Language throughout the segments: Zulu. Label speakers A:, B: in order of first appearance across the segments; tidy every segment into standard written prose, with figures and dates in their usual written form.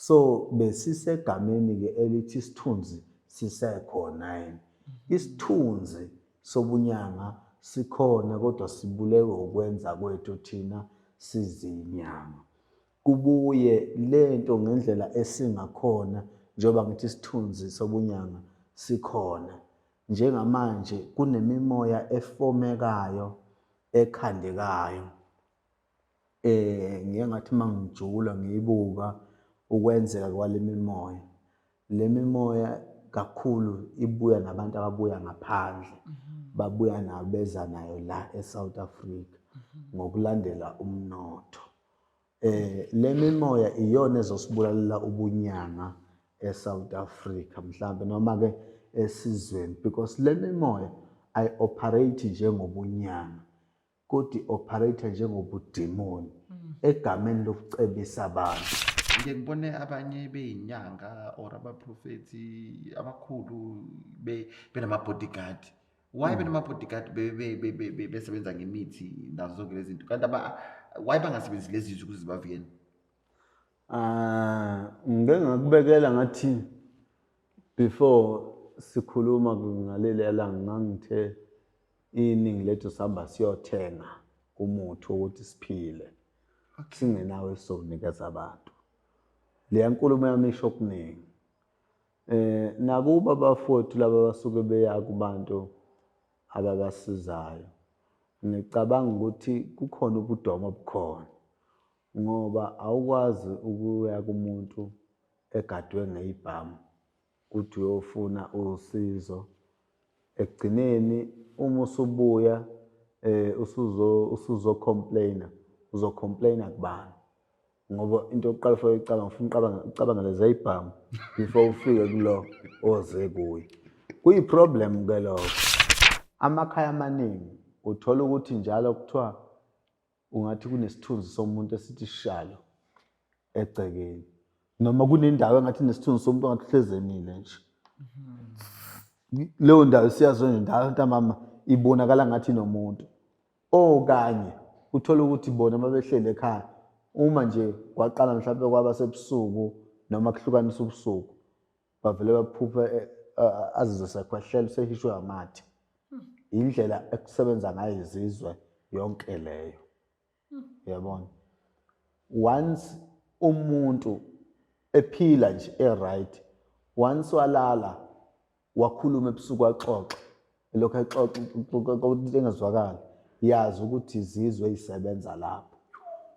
A: So besisegameni ke elithi isithunzi sisekhona yini. Isithunzi sobunyanga sikhona kodwa sibulewe ukwenza kwethu thina sizinyanga. Kubuye lento ngendlela esingakhona njengoba ngithi isithunzi sobunyanga sikhona. Njengamanje kunemimoya efomekayo ekhandekayo. Ngike ngathi mangijula ngiyibuka ukwenzeka kwale mimoya. Le mimoya kakhulu ibuya nabantu ababuya ngaphandle. Babuya nabeza nayo la eSouth Africa ngokulandela umnotho. Le mimoya iyona ezosibulalela ubunyanga eSouth Africa mhlawumbe noma ke esizweni because le mimoya ay operate njengobunyanga kodwa operate njengobudimoni egameni lokucebisa abantu.
B: Ngeke ngibone abanye beyinyanga or abaprofeti abakhulu benama bodyguard. Why benama bodyguard besebenza ngemithi nazo zonke lezi zinto kanti why bangasebenzisi lezi zinto ukuze bavikele?
A: Ngeke ngakubekela ngathi before sikhuluma ngaleli ngangithe iningi lethu sihamba siyothenga umuthi wokuthi siphile singenawo esizonikeza abantu. Le nkulumo yami isho okuningi. Nakuba abafowethu laba basuke beya kubantu ababasizayo. Ngicabanga ukuthi kukhona ubudomo obukhona ngoba awukwazi ukuya kumuntu egadwe ngezibhamu uthi uyofuna usizo. Ekugcineni uma usubuya usuzo-complainer, uzo-complainer kubani? Ngoba into yokuqala ufike ufuna ucabanga lezibhamu before ufike kulo oze kuye. Kuyiproblem ke lokho. Amakhaya amaningi uthola ukuthi njalo kuthiwa ungathi kunesithunzi somuntu esithi sishalo egcekeni noma kunendawo engathi nesithunzi somuntu ongathi hlezemile nje. Leyo ndawo siyazo nje ndawo ntambama ibonakala ngathi nomuntu. Okanye uthola ukuthi bona mabehlele ekhaya uma nje kwaqala mhlawumbe kwaba sebusuku noma kuhlukanisa ubusuku bavele baphuphe azizwe sekhwehlela sehishwe amathe. Indlela ekusebenza ngayo izizwe yonke leyo. Uyabona? Once umuntu ephila nje right, once walala wakhuluma ebusuku waxoxa lokho exoxa engezwakala yazi ukuthi izizwe isebenza lapho.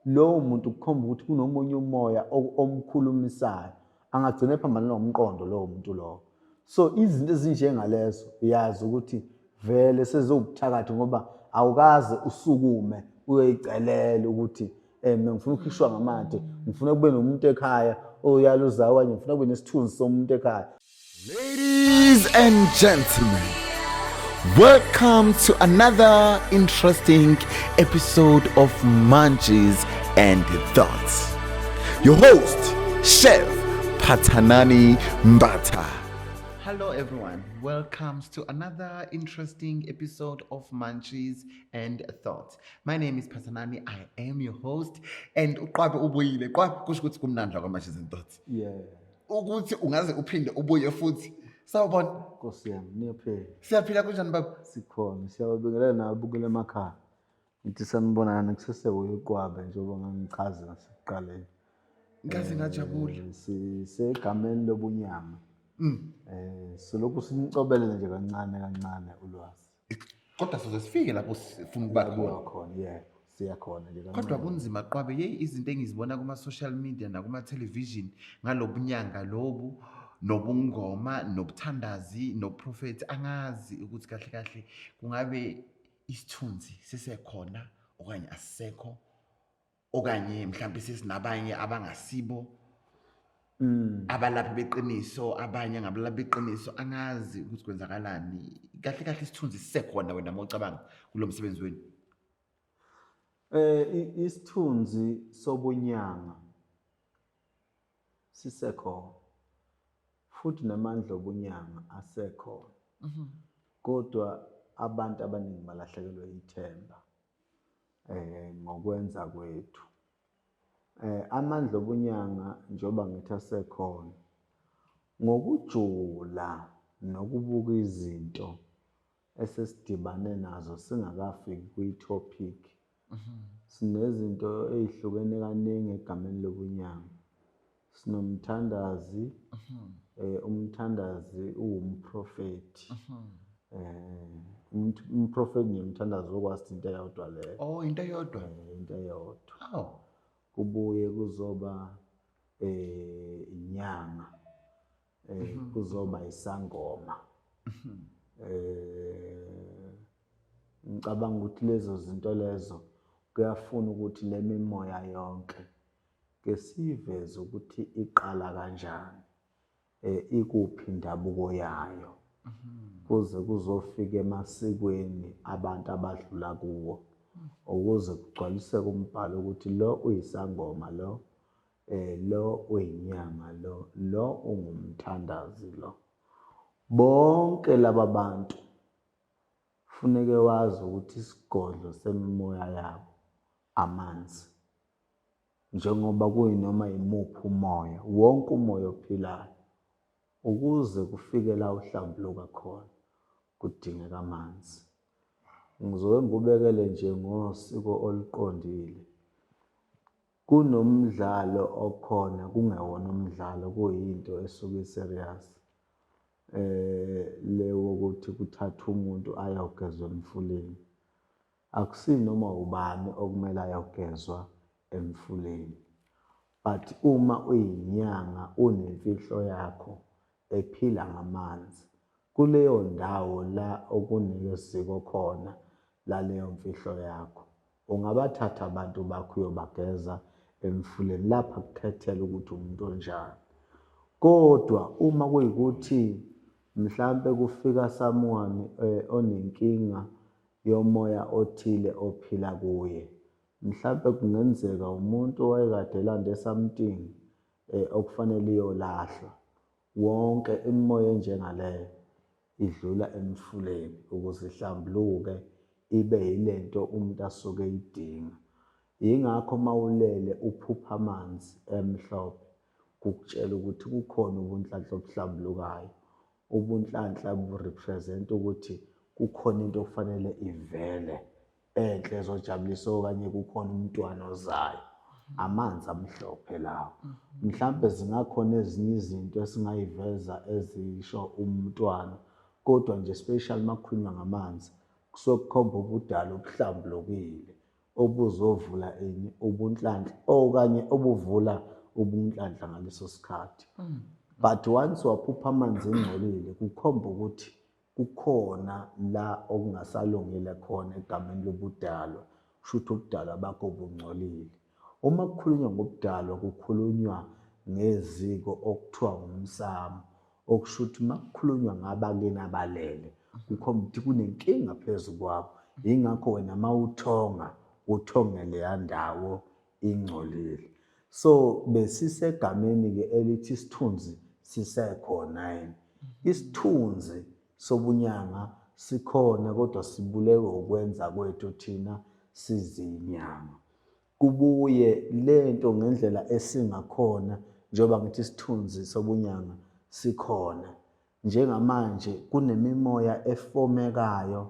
A: Lowo muntu kukhomba ukuthi kunomunye umoya omkhulumisayo angagcina ephambana nomqondo lowo muntu lowo. So izinto ezinjengalezo yazi ukuthi vele sezobuthakathi ngoba awukaze usukume uyoyicelela ukuthi mina ngifuna ukukhishwa ngamathe, ngifuna kube nomuntu ekhaya oyaluza okanye ngifuna kube nesithunzi somuntu ekhaya.
C: Ladies and gentlemen, welcome to another interesting episode of Munchies and Thoughts. Your host, Chef Pathanani Mbata.
B: Hello everyone, welcome to another interesting episode of Munchies and Thoughts. My name is Pathanani, I am your host, and uqabe ubuyile, kusho ukuthi kumnandla kwa Munchies and Thoughts.
A: Yeah.
B: Ukuthi ungaze uphinde ubuye futhi. Sawubona?
A: Nkosi yami, niyaphila.
B: Siyaphila kanjani baba?
A: Sikhona, siyabingelela nabukela emakhaya. Ngithi sanibonana kusesewuyiqwabe njengoba ngangichaza nasekuqaleni.
B: Ngaze ngajabula.
A: Sisegameni lobunyanga. Silokhu simcobelele nje kancane kancane ulwazi.
B: Kodwa soze sifike lapho sifuna ukuba
A: khona, yeah. Siyakhona nje kancane.
B: Kodwa kunzima qwabe izinto engizibona kuma social media nakuma television ngalobunyanga lobu nobungoma nobuthandazi noprofeti angazi ukuthi kahle kahle kungabe isithunzi sisekhona okanye asisekho okanye mhlawumbe sesinabanye abangasibo abalaphi beqiniso abanye ngabalaphi beqiniso angazi ukuthi kwenzakalani kahle kahle isithunzi sisekhona wena mawucabanga kulomsebenzi wenu.
A: Isithunzi sobunyanga sisekhona futhi namandla obunyanga asekhona. Kodwa abantu abaningi balahlekelwe ithemba ngokwenza kwethu. Amandla obunyanga njengoba ngithi asekhona ngokujula nokubuka izinto esesidibane nazo singakafiki kwi-topic. Sinezinto ey'hlukene kaningi egameni lobunyanga. Sinomthandazi, umthandazi uwumprofethi. Umprofethi nomthandazi okwazi into eyodwa leyo.
B: Oh, into eyodwa.
A: Into eyodwa.
B: Oh.
A: Kubuye kuzoba inyanga, kuzoba isangoma. Ngicabanga ukuthi lezo zinto lezo kuyafuna ukuthi le mimoya yonke ke siveze ukuthi iqala kanjani, ikuphi indabuko yayo, kuze kuzofika emasikweni abantu abadlula kuwo, ukuze kugcwaliseke umbhalo ukuthi lo uyisangoma, lo uyinyanga, lo ungumthandazi, lo. Bonke laba bantu kufuneke wazi ukuthi isigodlo semimoya yabo amanzi. Njengoba kuyinoma imuphi umoya, wonke umoya ophilayo, ukuze kufike la uhlambuluka khona kudingeka amanzi. Ngizoke ngikubekele nje ngosiko oluqondile. Kunomdlalo okhona kungewona umdlalo, kuyinto esuke serious. Lewo ukuthi kuthatha umuntu ayogezwa emfuleni. Akusinoma ubani okumele ayogezwa emfuleni. But uma uyinyanga unemfihlo yakho ephila ngamanzi, kuleyo ndawo la okunesiko khona laleyo mfihlo yakho, ungabathatha abantu bakho uyobageza emfuleni, lapha kukhethela ukuthi umuntu onjani. Kodwa uma kuyikuthi mhlambe kufika someone onenkinga yomoya othile ophila kuye, mhlambe kungenzeka umuntu owayekade elande something okufanele iyolahlwa, wonke imimoya enjengaleyo idlula emfuleni ukuze ihlambuluke ibe yilento umuntu asuke eyidinga. Yingakho mawulele uphupha amanzi emhlophe, kukutshela ukuthi kukhona ubunhlanhla obuhlambulukayo. Ubunhlanhla burepresent ukuthi kukhona into okufanele ivele enhle ezojabulisa, okanye kukhona umntwana ozayo. Amanzi amhlophe lawo. Mhlambe zingakhona ezinye izinto esingayiveza ezisho umntwana, kodwa nje special makukhulunywa ngamanzi kusuke kukhomba ubudala obuhlambulukile obuzovula ubunhlanhla, okanye obuvula ubunhlanhla ngaleso sikhathi. But once waphupha amanzi engcolile, kukhomba ukuthi kukhona la okungasalungile khona egameni lobudalwa, kusho ukuthi ubudalwa bakho bungcolile. Uma kukhulunywa ngobudalwa kukhulunywa ngeziko okuthiwa ngumsamo, okusho ukuthi makukhulunywa ngabakini abalele kukhomba ukuthi kunenkinga phezu kwabo. Yingakho wena mawuthonga uthonge leya ndawo ingcolile. So besisegameni-ke elithi isithunzi sisekhona yini. Isithunzi sobunyanga sikhona, kodwa sibuleke ukwenza kwethu thina sizinyanga. Kubuye lento ngendlela esingakhona, njengoba ngithi isithunzi sobunyanga sikhona. Njengamanje kunemimoya efomekayo,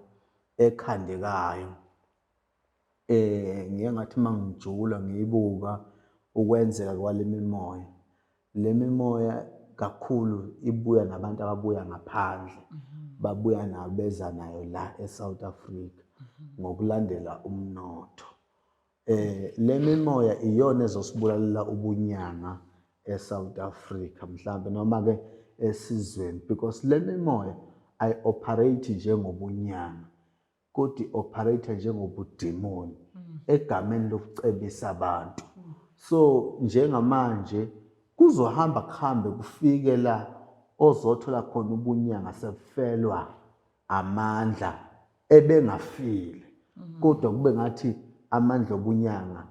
A: ekhandekayo. Ngike ngathi mangijula ngiyibuka ukwenzeka kwale mimoya. Le mimoya kakhulu ibuya nabantu ababuya ngaphandle, babuya nabeza nayo la eSouth Africa ngokulandela umnotho. Le mimoya iyona ezosibulalela ubunyanga eSouth Africa mhlambe, noma-ke esizweni, because le mimoya ayi-operate njengobunyanga, kodwa i-operate njengobudimoni egameni lokucebisa abantu. So njengamanje kuzohamba kuhambe kufike la ozothola khona ubunyanga sebufelwa amandla ebengafile, kodwa kube ngathi amandla obunyanga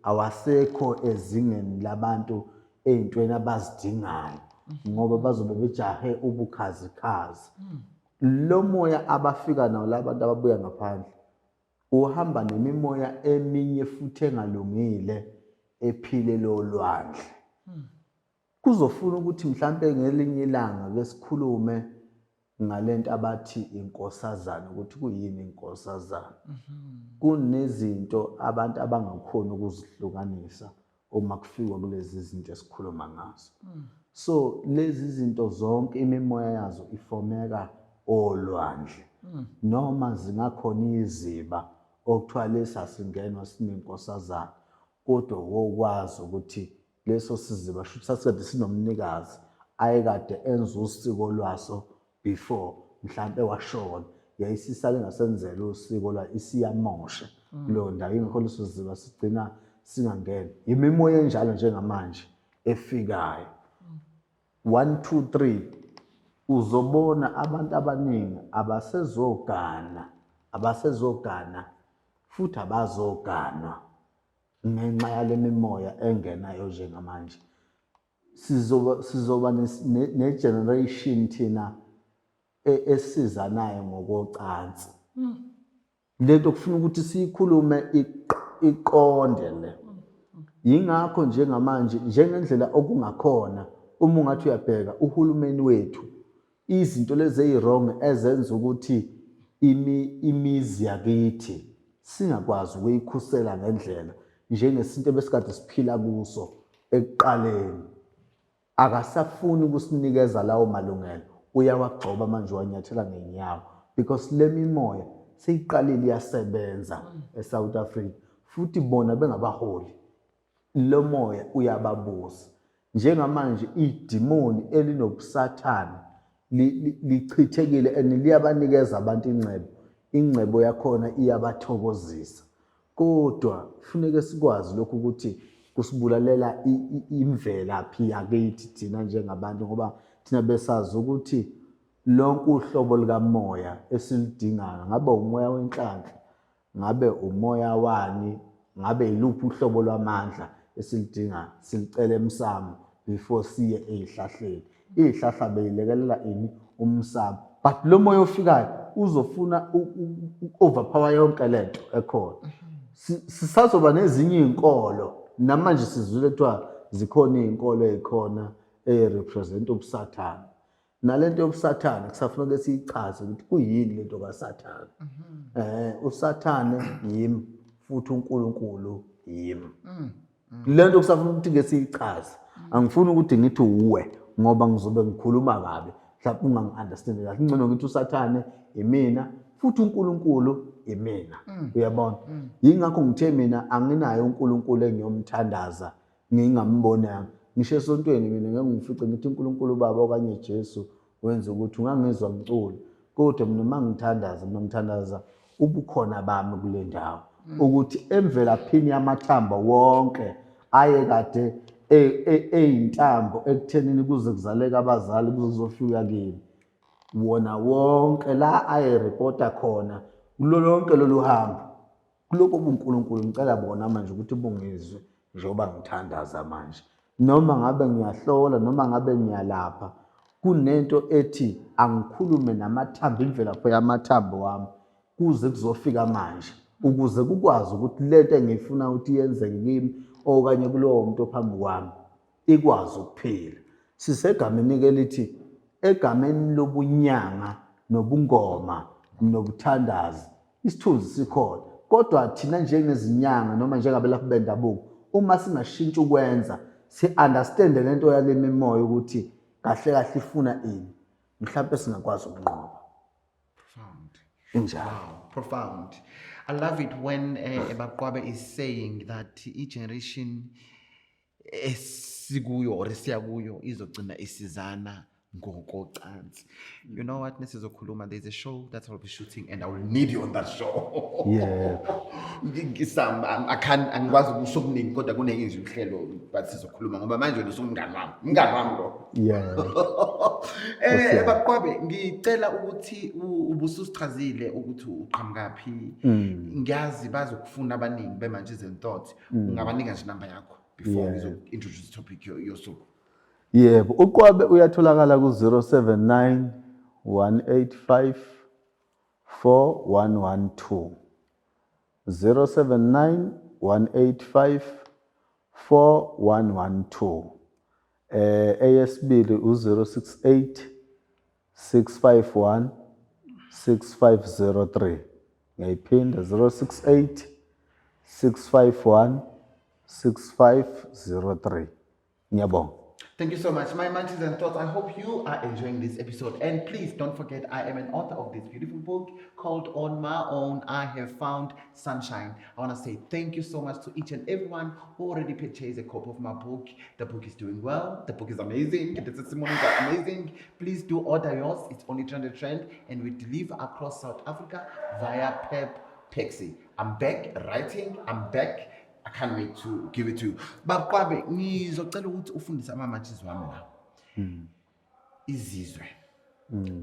A: awasekho ezingeni labantu ey'ntweni abazidingayo, ngoba bazobe bejahe ubukhazikhazi. Lo moya abafika nawo labantu ababuya ngaphandle uhamba nemimoya eminye futhi engalungile ephile lolwandle. Kuzofuna ukuthi mhlambe ngelinye ilanga ke sikhulume ngalento abathi inkosazana, ukuthi kuyini inkosazana. Kunezinto abantu abangakhona ukuzihlukanisa uma kufikwa kulezi zinto esikhuluma ngazo. So lezi zinto zonke imimoya yazo ifomeka olwandle, noma zingakhona iziba okuthiwa lesasingenwa sinenkosazana, kodwa wokwazi ukuthi leso siziba sasikade sinomnikazi ayekade enza usiko lwaso before mhlambe washona, yayisisale ngasenzela usiko lwa isiyamosha kuleyo ndawo. Ingakho leso siziba sigcina singangena. Imimoya enjalo njengamanje efikayo 1 2 3 uzobona abantu abaningi abasezogana futhi abazoganwa ngenxa yale mimoya engenayo njengamanje. Sizoba ne-generation thina esizanayo ngokocansi. Lento kufuna ukuthi siyikhulume iqonde le. Yingakho njengamanje njengendlela okungakhona uma ungathi uyabheka uhulumeni wethu izinto lezi ezirong ezenza ukuthi imizi yakithi singakwazi ukuyikhusela ngendlela njengesinto ebesikade siphila kuso ekuqaleni. Akasafuni ukusinikeza lawo malungelo, uyawagcoba manje wanyathela ngenyawo because le mimoya seyiqalile iyasebenza eSouth Africa futhi bona bengabaholi. Lo moya uyababusa njengamanje idimoni elinobusathane lichithekile and liyabanikeza abantu ingcebo yakhona iyabathokozisa. Kodwa kufuneka sikwazi lokhu ukuthi kusibulalela imvelaphi yakithi thina njengabantu, ngoba thina besazi ukuthi lonke uhlobo likamoya esilidingayo, ngabe umoya wenhlanhla, ngabe umoya wani, ngabe iluphi uhlobo lwamandla esilidinga, silicele emsamo before siye ezihlahleni. Izihlahla beyilekelela ini umsamo, but lo moya ofikayo uzofuna overpower yonke lento ekhona. Sisazoba nezinye izinkolo namanje sizwile kuthiwa zikhona izinkolo ezikhona represent ubusathane. Nalento yobusathane kusafuneka siyichaze ukuthi kuyini lento kaSathane. Usathane yimi futhi uNkulunkulu yimi. Lento kusafuna ukuthi ke siyichaze. Angifuni ukuthi ngithi uwe ngoba ngizobe ngikhuluma kabi mhlawumbe ungangi-understand kahle. Ngcono ngithi uSathane imina futhi uNkulunkulu imina. Uyabona? Yingakho ngithe mina anginayo uNkulunkulu engiyomthandaza ngingambonanga. Ngisho esontweni mina ngeke ngifice ngithi uNkulunkulu Baba okanye Jesu wenza ukuthi ungangizwa mculo, kodwa mina mangithandaza ubukhona bami kule ndawo, ukuthi emvelaphini yamathambo wonke ayekade eyintambo ekuthenini kuze kuzaleka abazali kuzofika kimi, wona wonke la ayerepota khona kulo lonke lolu hambo kuloko buNkulunkulu. Ngicela bona manje ukuthi bungizwe njengoba ngithandaza manje, noma ngabe ngiyahlola noma ngabe ngiyalapha, kunento ethi angikhulume namathambo, imvelaphi yamathambo wami kuze kuzofika manje, ukuze kukwazi ukuthi lento engifuna ukuthi yenzeke kimi okanye kulowo muntu ophambi kwami ikwazi ukuphila. Sisegameni ke lithi egameni lobunyanga nobungoma nobuthandazi isithunzi sikhona, kodwa thina njengezinyanga noma njengabelaphi bendabuko uma singashintsha ukwenza si-understand lento yale mimoya ukuthi kahle kahle ifuna ini, mhlawumbe singakwazi ukunqoba.
B: Profound.
A: Injalo.
B: Wow, profound. I love it when Ebaqwabe is saying that each generation esikuyo or esiyakuyo izogcina isizana ngokocansi. You know what, nesizokhuluma, there's a show that I'll be shooting and I will need you on that show.
A: Yeah.
B: Angikwazi ukusho okuningi kodwa kunezwi uhlelo but sizokhuluma ngoba manje umngani wami lo.
A: Yeah.
B: Ebaqwabe ngicela ukuthi ubususichazile ukuthi uqhamukaphi. Ngiyazi bazokufuna abaningi beManches and Thoughts. Ungabanika nje number yakho before we introduce the topic yosuku.
A: Yebo, uqwabe uyatholakala ku 079 185 4112. 079 185 4112. Eyesibili u-068 651 6503. Ngiyayiphinda 068 651 6503. Ngiyabonga.
B: Thank you so much, my Munchies and Thoughts. I hope you are enjoying this episode. And please don't forget, I am an author of this beautiful book called On My Own, I Have Found Sunshine. I want to say thank you so much to each and everyone who already purchased a copy of my book. The book is doing well. The book is amazing. The testimonies are amazing. Please do order yours. It's only 300 Rand, and we deliver across South Africa via Pep Pexi. I'm back writing. I'm back. I can't wait to give it to you. Bakwabe, ngizocela ukuthi ufundise ama-matches wami la. Izizwe,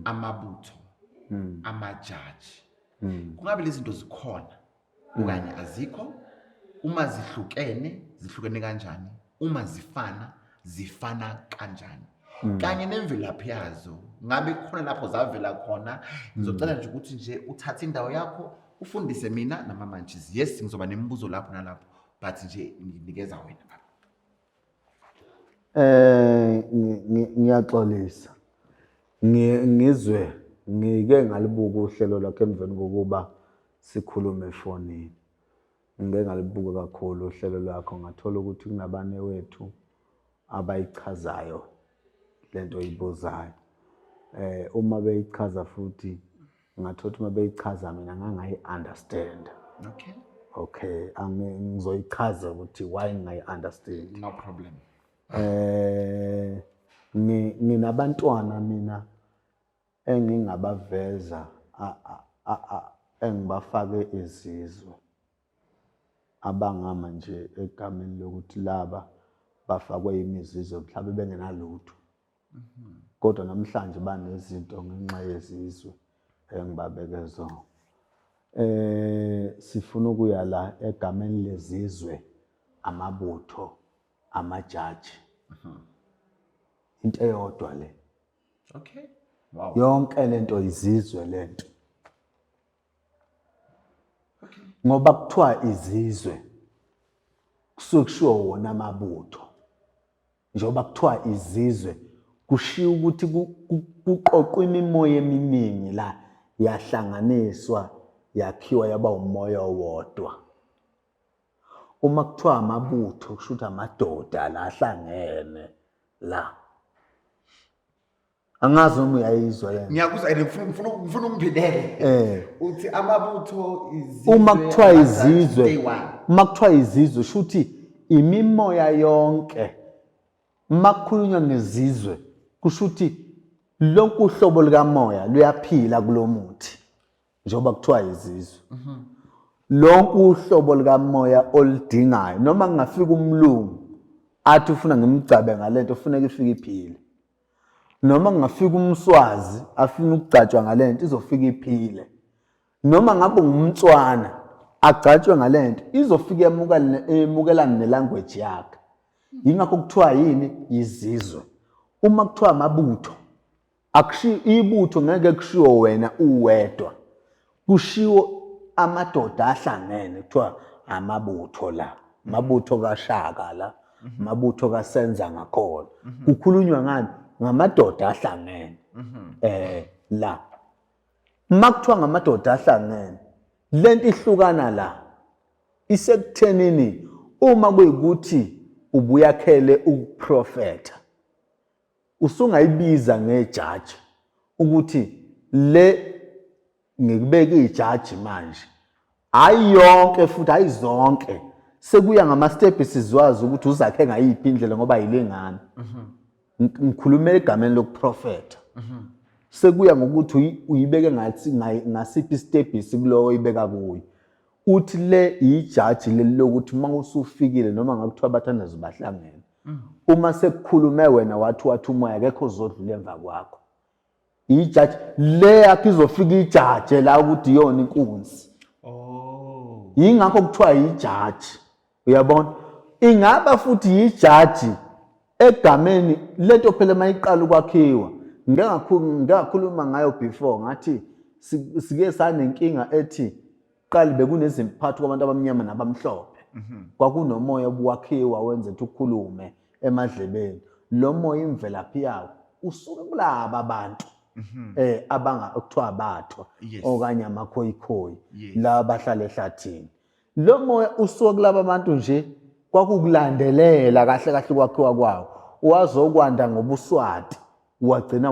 B: amabutho, amajaji. Kungabe lezi zinto zikhona okanye azikho? Uma zihlukene kanjani? Uma zifana kanjani? Kanye nemvelaphi yazo. Ngabe khona lapho zavela khona. Ngizocela nje ukuthi nje uthathe indawo yakho ufundise mina nama-matches. Yes, ngizoba nemibuzo lapho nalapho. But nje nginikeza wena baba.
A: Ngiyaxolisa. Ngizwe ngike ngalibuka uhlelo lakhe emveni kokuba sikhulume efonini. Ngike ngalibuka kakhulu uhlelo lwakho, ngathola ukuthi kunabane wethu abayichazayo lento oyibuzayo. Uma beyichaza futhi ngathola uma beyichaza mina ngangayi-understand. Okay, ngizoyichaza ukuthi why ngingayi-understand.
B: No problem.
A: Nginabantwana mina engingabaveza engibafake izizwe abangama nje egameni lokuthi laba bafakwe imizizwe mhlawumbe bengenalutho. Kodwa namhlanje banezinto ngenxa yezizwe engibabeke zona. Sifuna ukuya la egameni lezizwe, amabutho, amajaji. Into eyodwa le.
B: Okay. Wow.
A: Yonke lento izizwe lento. Okay. Ngoba kuthiwa izizwe kusuke kushiwo wona amabutho. Njengoba kuthiwa izizwe kushiwo ukuthi kuqoqwa imimoya eminingi la yahlanganiswa yakhiwa yaba umoya owodwa. Uma kuthiwa amabutho kusho ukuthi amadoda la ahlangene la. Angazi noma uyayizwa yena.
B: Ngiyakuzwa ngifuna ungiphindele. Uthi amabutho izizwe.
A: Uma kuthiwa izizwe kusho ukuthi imimoya yonke. Makukhulunywa ngezizwe kusho ukuthi lonke uhlobo likamoya luyaphila kulomuthi. Njengoba kuthiwa izizwe. Lonke uhlobo likamoya oludingayo noma kungafika umlungu athi ufuna ngimgcabe ngalento ufuneka ifike iphile. Noma kungafika umswazi afuna ukugcatshwa ngalento izofika iphile. Noma ngabe ngumtswana agcatshwe ngalento izofika emukelana nelanguage yakhe. Yingakho kuthiwa yini izizwe. Uma kuthiwa amabutho akushiwo ibutho ngeke kushiwo wena uwedwa. Kushiwo amadoda ahlangene kuthiwa amabutho la. Amabutho kaShaka la. Amabutho kaSenza ngakhona. Kukhulunywa ngani? Ngamadoda ahlangene. La. Makuthiwa ngamadoda ahlangene. Lento ihlukana la. Isekuthenini uma kuyikuthi ubuyakhele ukuprofeta. Usungayibiza ngejaji ukuthi le ngikubeka ijaji manje. Hayi yonke futhi hayi zonke. Sekuya ngama step sizwazi ukuthi uzakhe ngayiphi indlela ngoba yilengane. Ngikhulumela egameni lokuprofeta. Sekuya ngokuthi uyibeke ngathi ngasiphi step isikulo oyibeka kuyo. Uthi le ijaji lelokuthi mawusufikile noma ngakuthiwa abathandazi bahlangene. Uma sekukhulume wena wathi umoya akekho uzodlula emva kwakho. Ijaji le yakho izofika ijaji la ukuthi iyona inkunzi. Yingakho kuthiwa ijaji. Uyabona? Ingaba futhi ijaji egameni lento phela mayiqala ukwakhiwa. Ngeke ngakhuluma ngayo before ngathi sike sanenkinga ethi qali bekunezimpi phakathi kwabantu abamnyama nabamhlophe kwakunomoya obuwakhiwa wenza ukuthi ukhulume emadlebeni lo moya imvelaphi yawo usuke kulaba abantu okuthiwa abathwa
B: Yes.
A: okanye amakhoyikhoyi
B: Yes.
A: la bahlala ehlathini lo moya usuke kulaba bantu nje kwakukulandelela kahle kahle kwakhiwa kwawo wazokwanda ngobuswati wagcina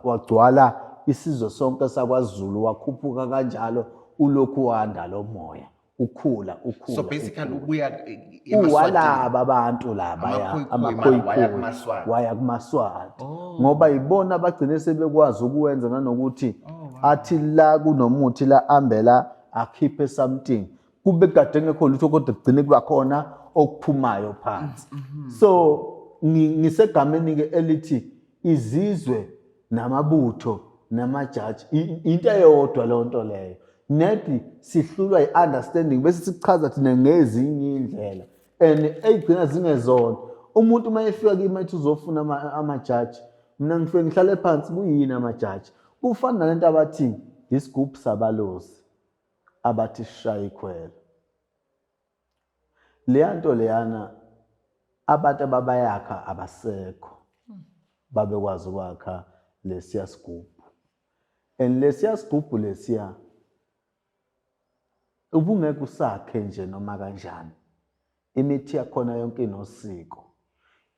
A: wagcwala isizwe sonke sakwaZulu wakhuphuka kanjalo ulokhu wanda lo moya ukhula
B: So basically ubuya
A: uwalaba abantu laba
B: Amakhoyikhoyi,
A: waya kumaswati
B: Oh.
A: ngoba yibona abagcine sebekwazi ukuwenza nanokuthi athi la kunomuthi la ambela akhiphe something kube kade ngekho lutho kodwa kugcine kuba khona okuphumayo phansi so ngisegameni ke elithi izizwe namabutho namajaji into eyodwa le nto leyo nethi sihlulwa i-understanding bese sichaza thina ngezinye indlela and eyigcina zingezona umuntu uma efika kimi ethi uzofuna amajaji mina ngifike ngihlale phansi kuyini amajaji kufana nalento abathi isigubhu sabalozi abathi sishaya ikhwela leya nto leyana abantu ababayakha abasekho babekwazi ukwakha lesiya sigubhu and lesiya sigubhu lesiya ubungeke usakhe nje noma kanjani imithi yakhona yonke inosiko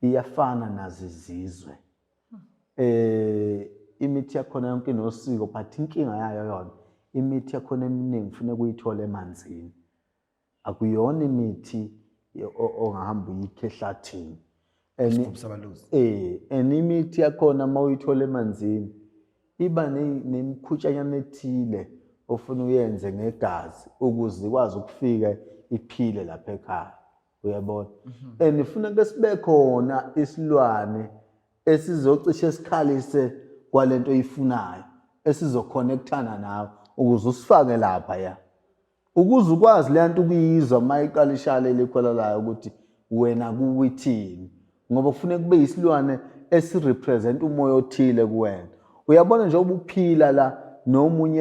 A: iyafana nazo izizwe imithi yakhona yonke inosiko but inkinga yayo yona imithi yakhona eminingi kufanele uyithole emanzini akuyona imithi ongahamba uyikhe ehlathini and imithi yakhona uma uyithola emanzini iba nemikhutshanyana ethile ofuna uyenze ngegazi ukuze ikwazi ukufika iphile lapha ekhaya uyabona and ifuna ke sibe khona isilwane esizocishe sikhalise kwalento oyifunayo esizoconnectana nawe ukuze usifake lapha ya ukuze ukwazi le nto ukuyizwa mayiqala ishale lekhwela layo ukuthi wena kuwithini ngoba kufanele kube isilwane esirepresent umoya othile kuwena uyabona nje ubuphila la nomunye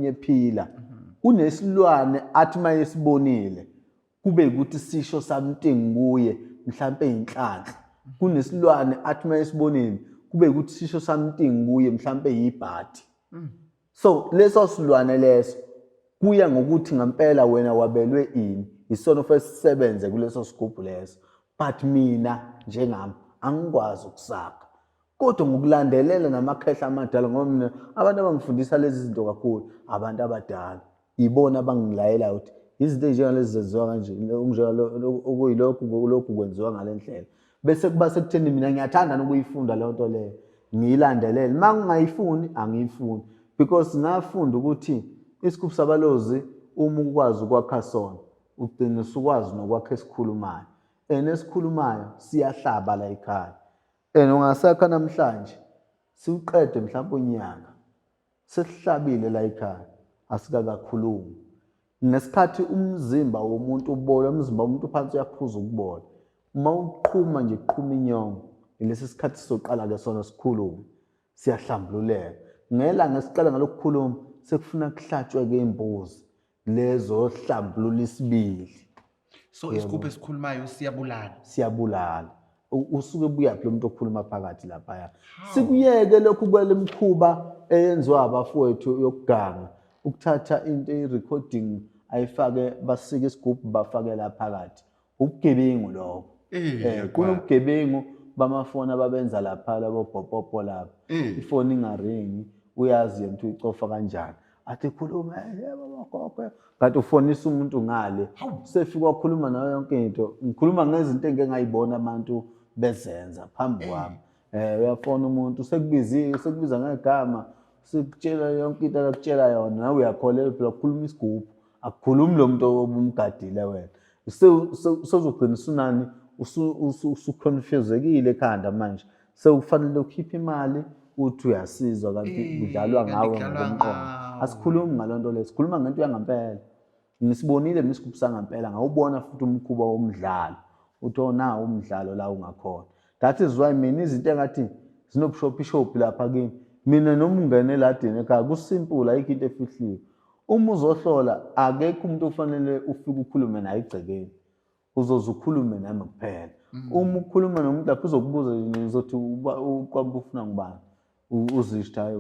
A: ephila kunesilwane athi mayesibonile kube ukuthi sisho something kuye mhlambe inhlanhla kunesilwane athi mayesibonile kube ukuthi sisho something kuye mhlambe yibhati so leso silwane leso kuya ngokuthi ngempela wena wabelwe ini isona ofesisebenze kuleso sigubhu leso but mina njengami angikwazi ukusaka kodwa ngokulandelela namakhehla amadala ngoba mina abantu abangifundisa lezi zinto kakhulu abantu abadala ibona abangilayela ukuthi izinto ezinjengalezi zenziwa kanje okuyilokhu kwenziwa ngalendlela bese kuba sekutheni mina ngiyathanda ukuyifunda le nto leyo ngiyilandelele mangingayifuni angiyifuni because ngafunda ukuthi isigubhu sabalozi uma ukwazi ukwakha sona ugcina usukwazi nokwakha esikhulumayo esikhulumayo siyahlaba la ekhaya ungasakha namhlanje siuqede mhlawumbe unyaka sesihlabile la ekhaya asikakakhulumi ngesikhathi umzimba womuntu ubola umzimba womuntu phansi uyaphuza ukubola uma uqhuma nje uqhuma inyongo ilesi sikhathi soqala ke sona sikhuluma siyahlambululeka ngelanga esiqala ngalokukhuluma sekufuna kuhlatshwe ke imbuzi lezo hlambulula isibili
B: so isigubhu esikhulumayo
A: siyabulala usuke buyaphi lo muntu okhuluma phakathi lapha sikuyeke lokhu kwele mkhuba eyenziwa abafowethu yokuganga ukuthatha into recording ayifake basike isigubhu bafake la phakathi ubugebengu lokho kunobugebengu bamafoni ababenza lapha labo bhopopo lapha ifoni ingaringi uyazi yena uyicofa kanjani athi khuluma baba gogo kanti ufonisa umuntu ngale sefika wakhuluma nayo yonke into ngikhuluma ngezinto engeke ngayibona abantu bezenza phambi kwami uyafona umuntu sekubiza ngegama sikutshela yonke into akutshela yona nawe uyakholela phela ukukhuluma isigubhu akukhulumi lo muntu obumgadile wena sezogcina sunani usuconfusekile ekhanda manje sekufanele ukhiphe imali uthi uyasizwa kanti kudlalwa ngawe ngomqondo asikhulumi ngalonto le sikhuluma ngento yangempela nisibonile isigubhu sangempela ngawubona futhi umkhuba womdlalo uthi nawo umdlalo la ungakhona that is why mina izinto engathi zinobushophi lapha kimi mina noma ungene eladini ekhaya kusimple ayikho into efihliwe Uma uzohlola akekho umuntu ofanele ufike ukhulume naye egcekeni. Uzoze ukhulume nami kuphela. Uma ukhuluma nomuntu lapho uzokubuza uzothi uqwaba ufuna ngubani. Uzishita hayi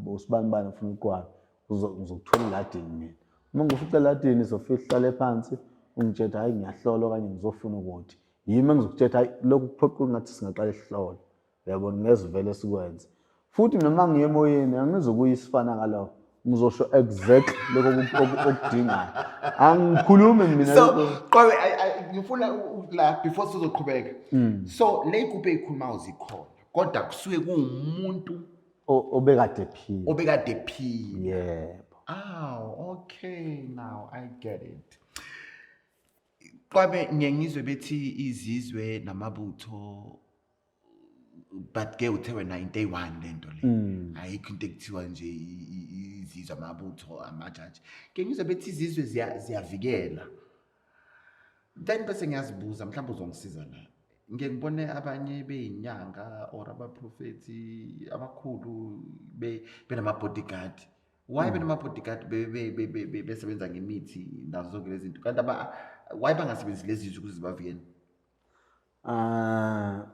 A: usibanibani ufuna ukwazi. Uzokuthola iladini mina. Uma ngifica iladini izofika ihlale phansi ungitshela hayi ngiyahlola okanye ngizofuna ukuthi. Yimi engizokutshela hayi lokhu kuphoqa ngathi singaqala isihlolo. Uyabona ngeze vele sikwenze. Futhi noma ngiye emoyeni angizokuyisifana ngalokho. Ngizosho exactly lokho okudingayo. Angikhulumi mina
B: So Qwabe ngifuna la before sizoqhubeka. So le group eyikhuluma uzikhona kodwa kusuke kuumuntu
A: obekade phila.
B: obekade phila.
A: Yebo.
B: Okay, now I get it. Qwabe ngiyengizwe bethi izizwe namabutho but ke uthe wena into eyi-1 lento le. Ayikho into ekuthiwa nje izizwe amabutho amajaji. Ngiyengizwe bethi izizwe ziyavikela. Then bese ngiyazibuza mhlawumbe uzongisiza la. Ngeke ngibone abanye beyinyanga or abaprofeti abakhulu benama-bodyguard. Why benama-bodyguard besebenza ngemithi nazo zonke lezi zinto kanti why bangasebenzisi lezi zinto ukuze zibavikele?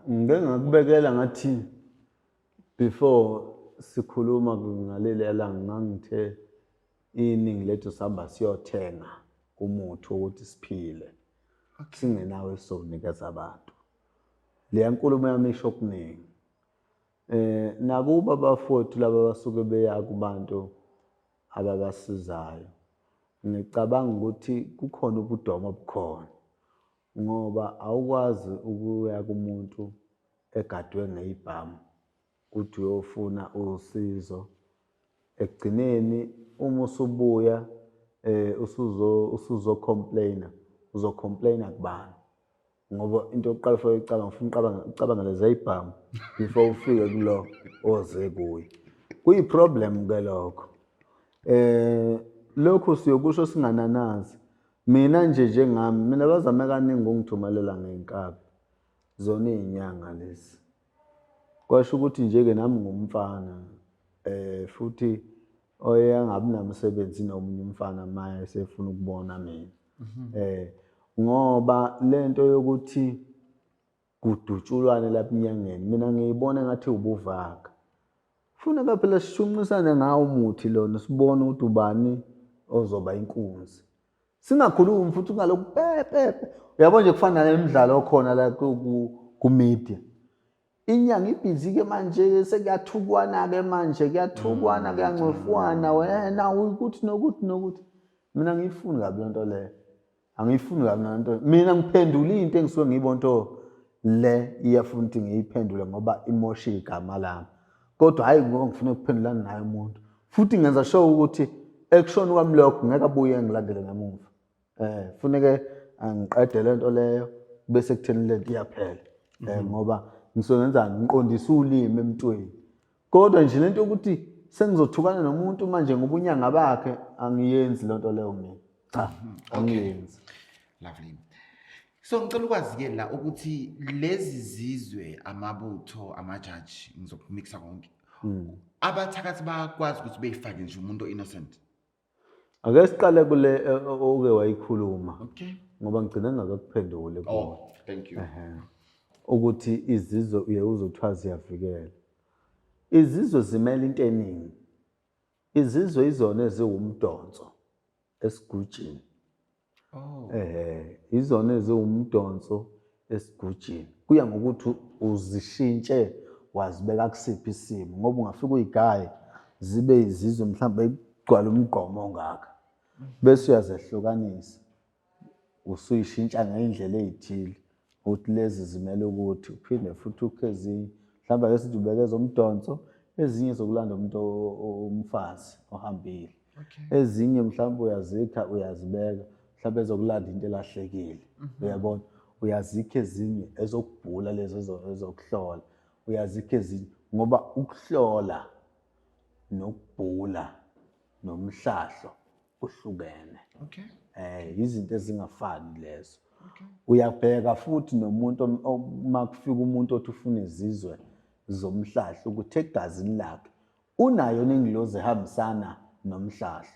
A: Ngeke ngakubekela ngathi before sikhuluma ngaleli langa ngangithe iningi lethu sihamba siyothenga umuthi ukuthi siphile. Singenawo esizonikeza abantu. Le nkulumo yami isho okuningi. Nakuba abafowethu laba basuke beya kubantu ababasizayo. Ngicabanga ukuthi kukhona ubudomo obukhona. Ngoba awukwazi ukuya kumuntu egadwe ngeyibhamu uthi uyofuna usizo. Ekugcineni uma usubuya usuzocomplaina uzocomplaina kubani? Ngoba into yokuqala for ufuna ucabangele zeyibhamu before ufike kulo oze kuye. Kuyiproblem ke lokho. Lokho siyokusho singananazi. Mina njengami mina bazame kaningi ungithumelela ngeenkabi zona izinyanga lezi. Kwasho ukuthi nje ke nami ngumfana futhi oyangabi namsebenzi nomunye umfana manje sefuna ukubona mina. Ngoba lento yokuthi kudutshulwane lapha enyangeni mina ngiyibona ngathi ubuvaka. Kufuneka phela sishunqisane ngawo umuthi lona sibone ukuthi ubani ozoba inkunzi. Singakhulumi futhi ungalokhu pepe. Uyabona nje kufana nemidlalo okhona la ku media. Inyanga ibhizi ke manje sekuyathukwana ke manje kuyathukwana kuyancofwana wena ukuthi nokuthi. Mina ngiyifuni kabi lento le. Angiyifuni kabi lento. Mina ngiphendula into engisuke ngiyibona into le iyafuna ukuthi ngiyiphendule ngoba imosha igama lami. Kodwa hayi ngoba ngifuna ukuphendulana naye umuntu. Futhi ngenza sure ukuthi ekushona kwami lokho ngeke abuye ngilandele ngemuva. Kufuneka angiqede lento leyo bese kutheni lento iyaphela. Ngoba ngisuke ngenzani ngiqondisa ulimi emntweni. Kodwa nje lento ukuthi sengizothukana nomuntu manje ngobunyanga bakhe angiyenzi lento leyo mina. Cha, angiyenzi.
B: Lovely. So ngicela ukwazi ke la ukuthi lezi zizwe amabutho amajaji ngizokumixa konke. Abathakathi bayakwazi ukuthi beyifake nje umuntu innocent.
A: Ake siqale kule oke wayikhuluma.
B: Okay.
A: Ngoba ngicina ngakuphendule kuwe.
B: Oh, thank you.
A: Ukuthi izizwe uye uzothiwa ziyavikela. Izizwe zimele into eningi. Izizwe izona eziwumdonso esigujini. Izona eziwumdonso esigujini. Kuya ngokuthi uzishintshe wazibeka kusiphi isimo ngoba ungafika uyigaye zibe izizwe mhlawumbe igcwala umgqomo ongaka. Bese uyazehlukanisa. Usuyishintsha ngendlela ezithile. Uthi lezi zimele ukuthi uphinde futhi ukhezinye mhlawumbe ake sithi ubekeza umdonso ezinye zokulanda umuntu umfazi ohambile. Ezinye mhlawumbe uyazikha uyazibeka mhlawumbe ezokulanda into elahlekile. Uyabona uyazikha ezinye ezokubhula lezi ezokuhlola. Uyazikha ezinye ngoba ukuhlola nokubhula nomhlahlo kuhlukene. Izinto ezingafani lezo. Uyabheka futhi nomuntu makufika umuntu othi ufuna izizwe zomhlahlo ukuthi egazini lakhe unayo nengilozi ehambisana nomhlahlo.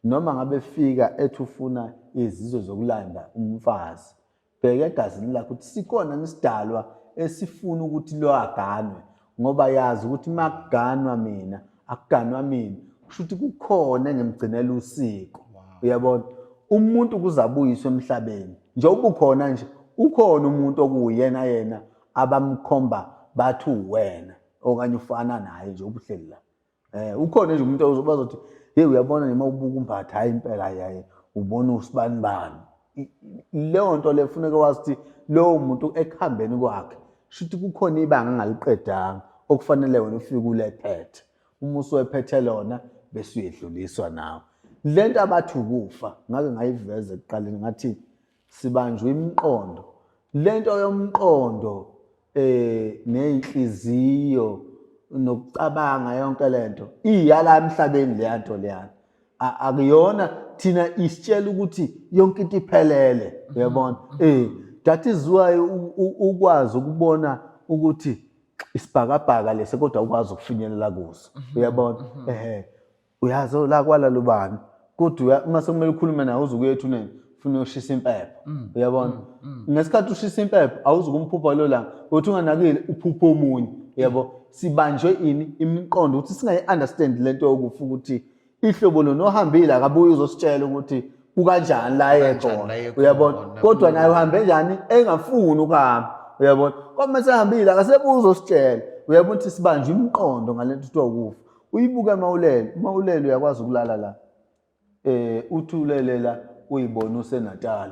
A: noma ngabe fika ethi ufuna izizwe zokulanda umfazi, bheka egazini lakho ukuthi sikhona nesidalwa esifuna ukuthi lo aganwe, ngoba yazi ukuthi makuganwa mina akuganwa mina kusho ukuthi kukhona engemgcinela usiko. Uyabona, umuntu kuzabuyiswa emhlabeni nje ubukhona nje, ukhona umuntu okuyena yena abamkhomba bathi uwena okanye ufana naye nje ubuhleli la. Ukhona nje umuntu ozobazothi hey uyabona noma ubuka umbatha hayi impela yaye ubona usibani bani. Leyo nto le kufuneka wazi ukuthi lowo muntu ekuhambeni kwakhe shuthi kukhona ibanga angaliqedanga okufanele wena ufike ulephethe. Uma usuyephethe lona bese uyedluliswa nawe. Lento abathi ukufa ngake ngayiveza ekuqaleni ngathi sibanjwe imiqondo. Lento yomqondo nenhliziyo nokucabanga yonke lento iyala emhlabeni leyanto leyana. Akuyona thina isitshela ukuthi yonke into iphelele, uyabona. That is why ukwazi ukubona ukuthi isibhakabhaka lese kodwa ukwazi ukufinyelela kuso, uyabona. Uyazi la kwala lubani kodwa uma sekumele ukhulume naye uzukuye ethuneni ufuna ushisa impepho, uyabona. Ngesikhathi ushisa impepho awuzukumphupha lo langa uthi unganakile uphupha omunye, uyabo. Sibanjwe ini imiqondo ukuthi singayi-understand lento yokufa ukuthi ihlobo lona ohambile akabuye uzositshela ukuthi kukanjani la ekhona, uyabona. Kodwa naye uhambe njani engafuni ukuhamba, uyabona. Kodwa mase ehambile akasebuye uzositshela, uyabona ukuthi sibanjwe imiqondo ngalento kuthiwa ukufa. Uyibuka mawulele uyakwazi ukulala la. Uthulele la uyibona useNatal,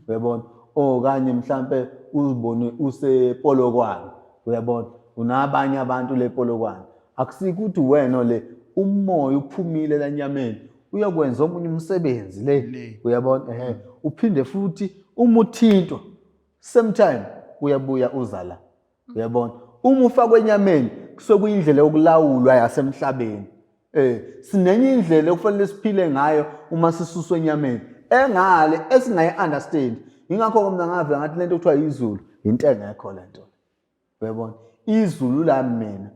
A: uyabona. Okanye mhlambe uzibone usePolokwane, uyabona. Unabanye abantu lePolokwane. Akusiki ukuthi wena le umoya uphumile la nyameni uyakwenza omunye umsebenzi le, uyabona. Uphinde futhi umuthinto same time uyabuya uzala, uyabona. Uma ufa kwenyameni kusokuyindlela yokulawulwa yasemhlabeni. Sinenye indlela okufanele siphile ngayo uma sisuswe enyameni engale esingayi-understand. Ingakho mina ngavela ngathi lento kuthiwa izulu into engekho lento, uyabona. Izulu la mina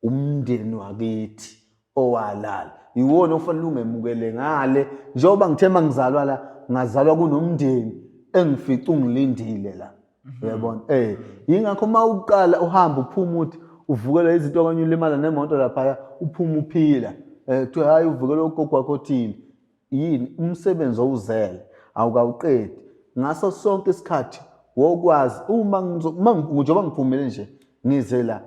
A: umndeni wakithi owalala iwona ofanele ungemukele ngale njengoba ngithema ngizalwa la ngazalwa kunomndeni engifica ungilindile la, uyabona. Ingakho uma uqala uhamba uphuma uthi uvukela izinto okanye ulimala nemoto lapha uphuma uphila kuthiwa hayi uvukela ugogo wakho othile, yini umsebenzi owuzele awukawuqedi ngaso sonke isikhathi. Wokwazi uma njengoba ngiphumele nje ngize la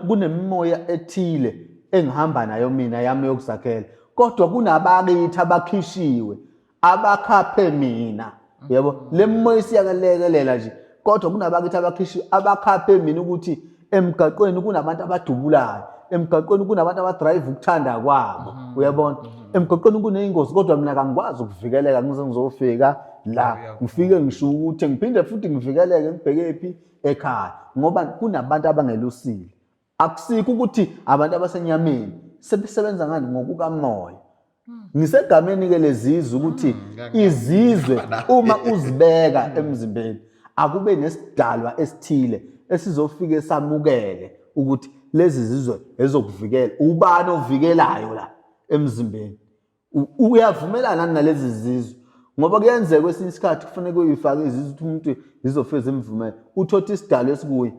A: kunemimoya ethile engihamba nayo mina yami yokuzakhela, kodwa kunabakithi abakhishiwe abakhaphe mina, yabo. Le mimoya siyakalekelela nje kodwa kunabakithi abakhishiwe abakhaphe mina ukuthi emgaqweni kunabantu abadubulayo, emgaqweni kunabantu abadrive ukuthanda kwabo, uyabona. Emgaqweni kuneyingozi kodwa mina kangikwazi ukuvikeleka ngize ngizofika la ngifike ngisho ukuthi ngiphinde futhi ngivikeleke ngibhekephi ekhaya ngoba kunabantu abangelusile. Akusiko ukuthi abantu abasenyameni sebesebenza ngani ngokukamoya. Ngisegameni ke lezizwe ukuthi izizwe uma uzibeka emzimbeni akube nesidalwa esithile esizofike samukele ukuthi lezi zizwe ezokuvikela. Ubani ovikelayo la emzimbeni? Uyavumelana nalezi zizwe ngoba kuyenzeka kwesinye isikhathi kufanele uyifake izizwe ukuthi umuntu izofeza imvumela uthothi isidalwa esikuyi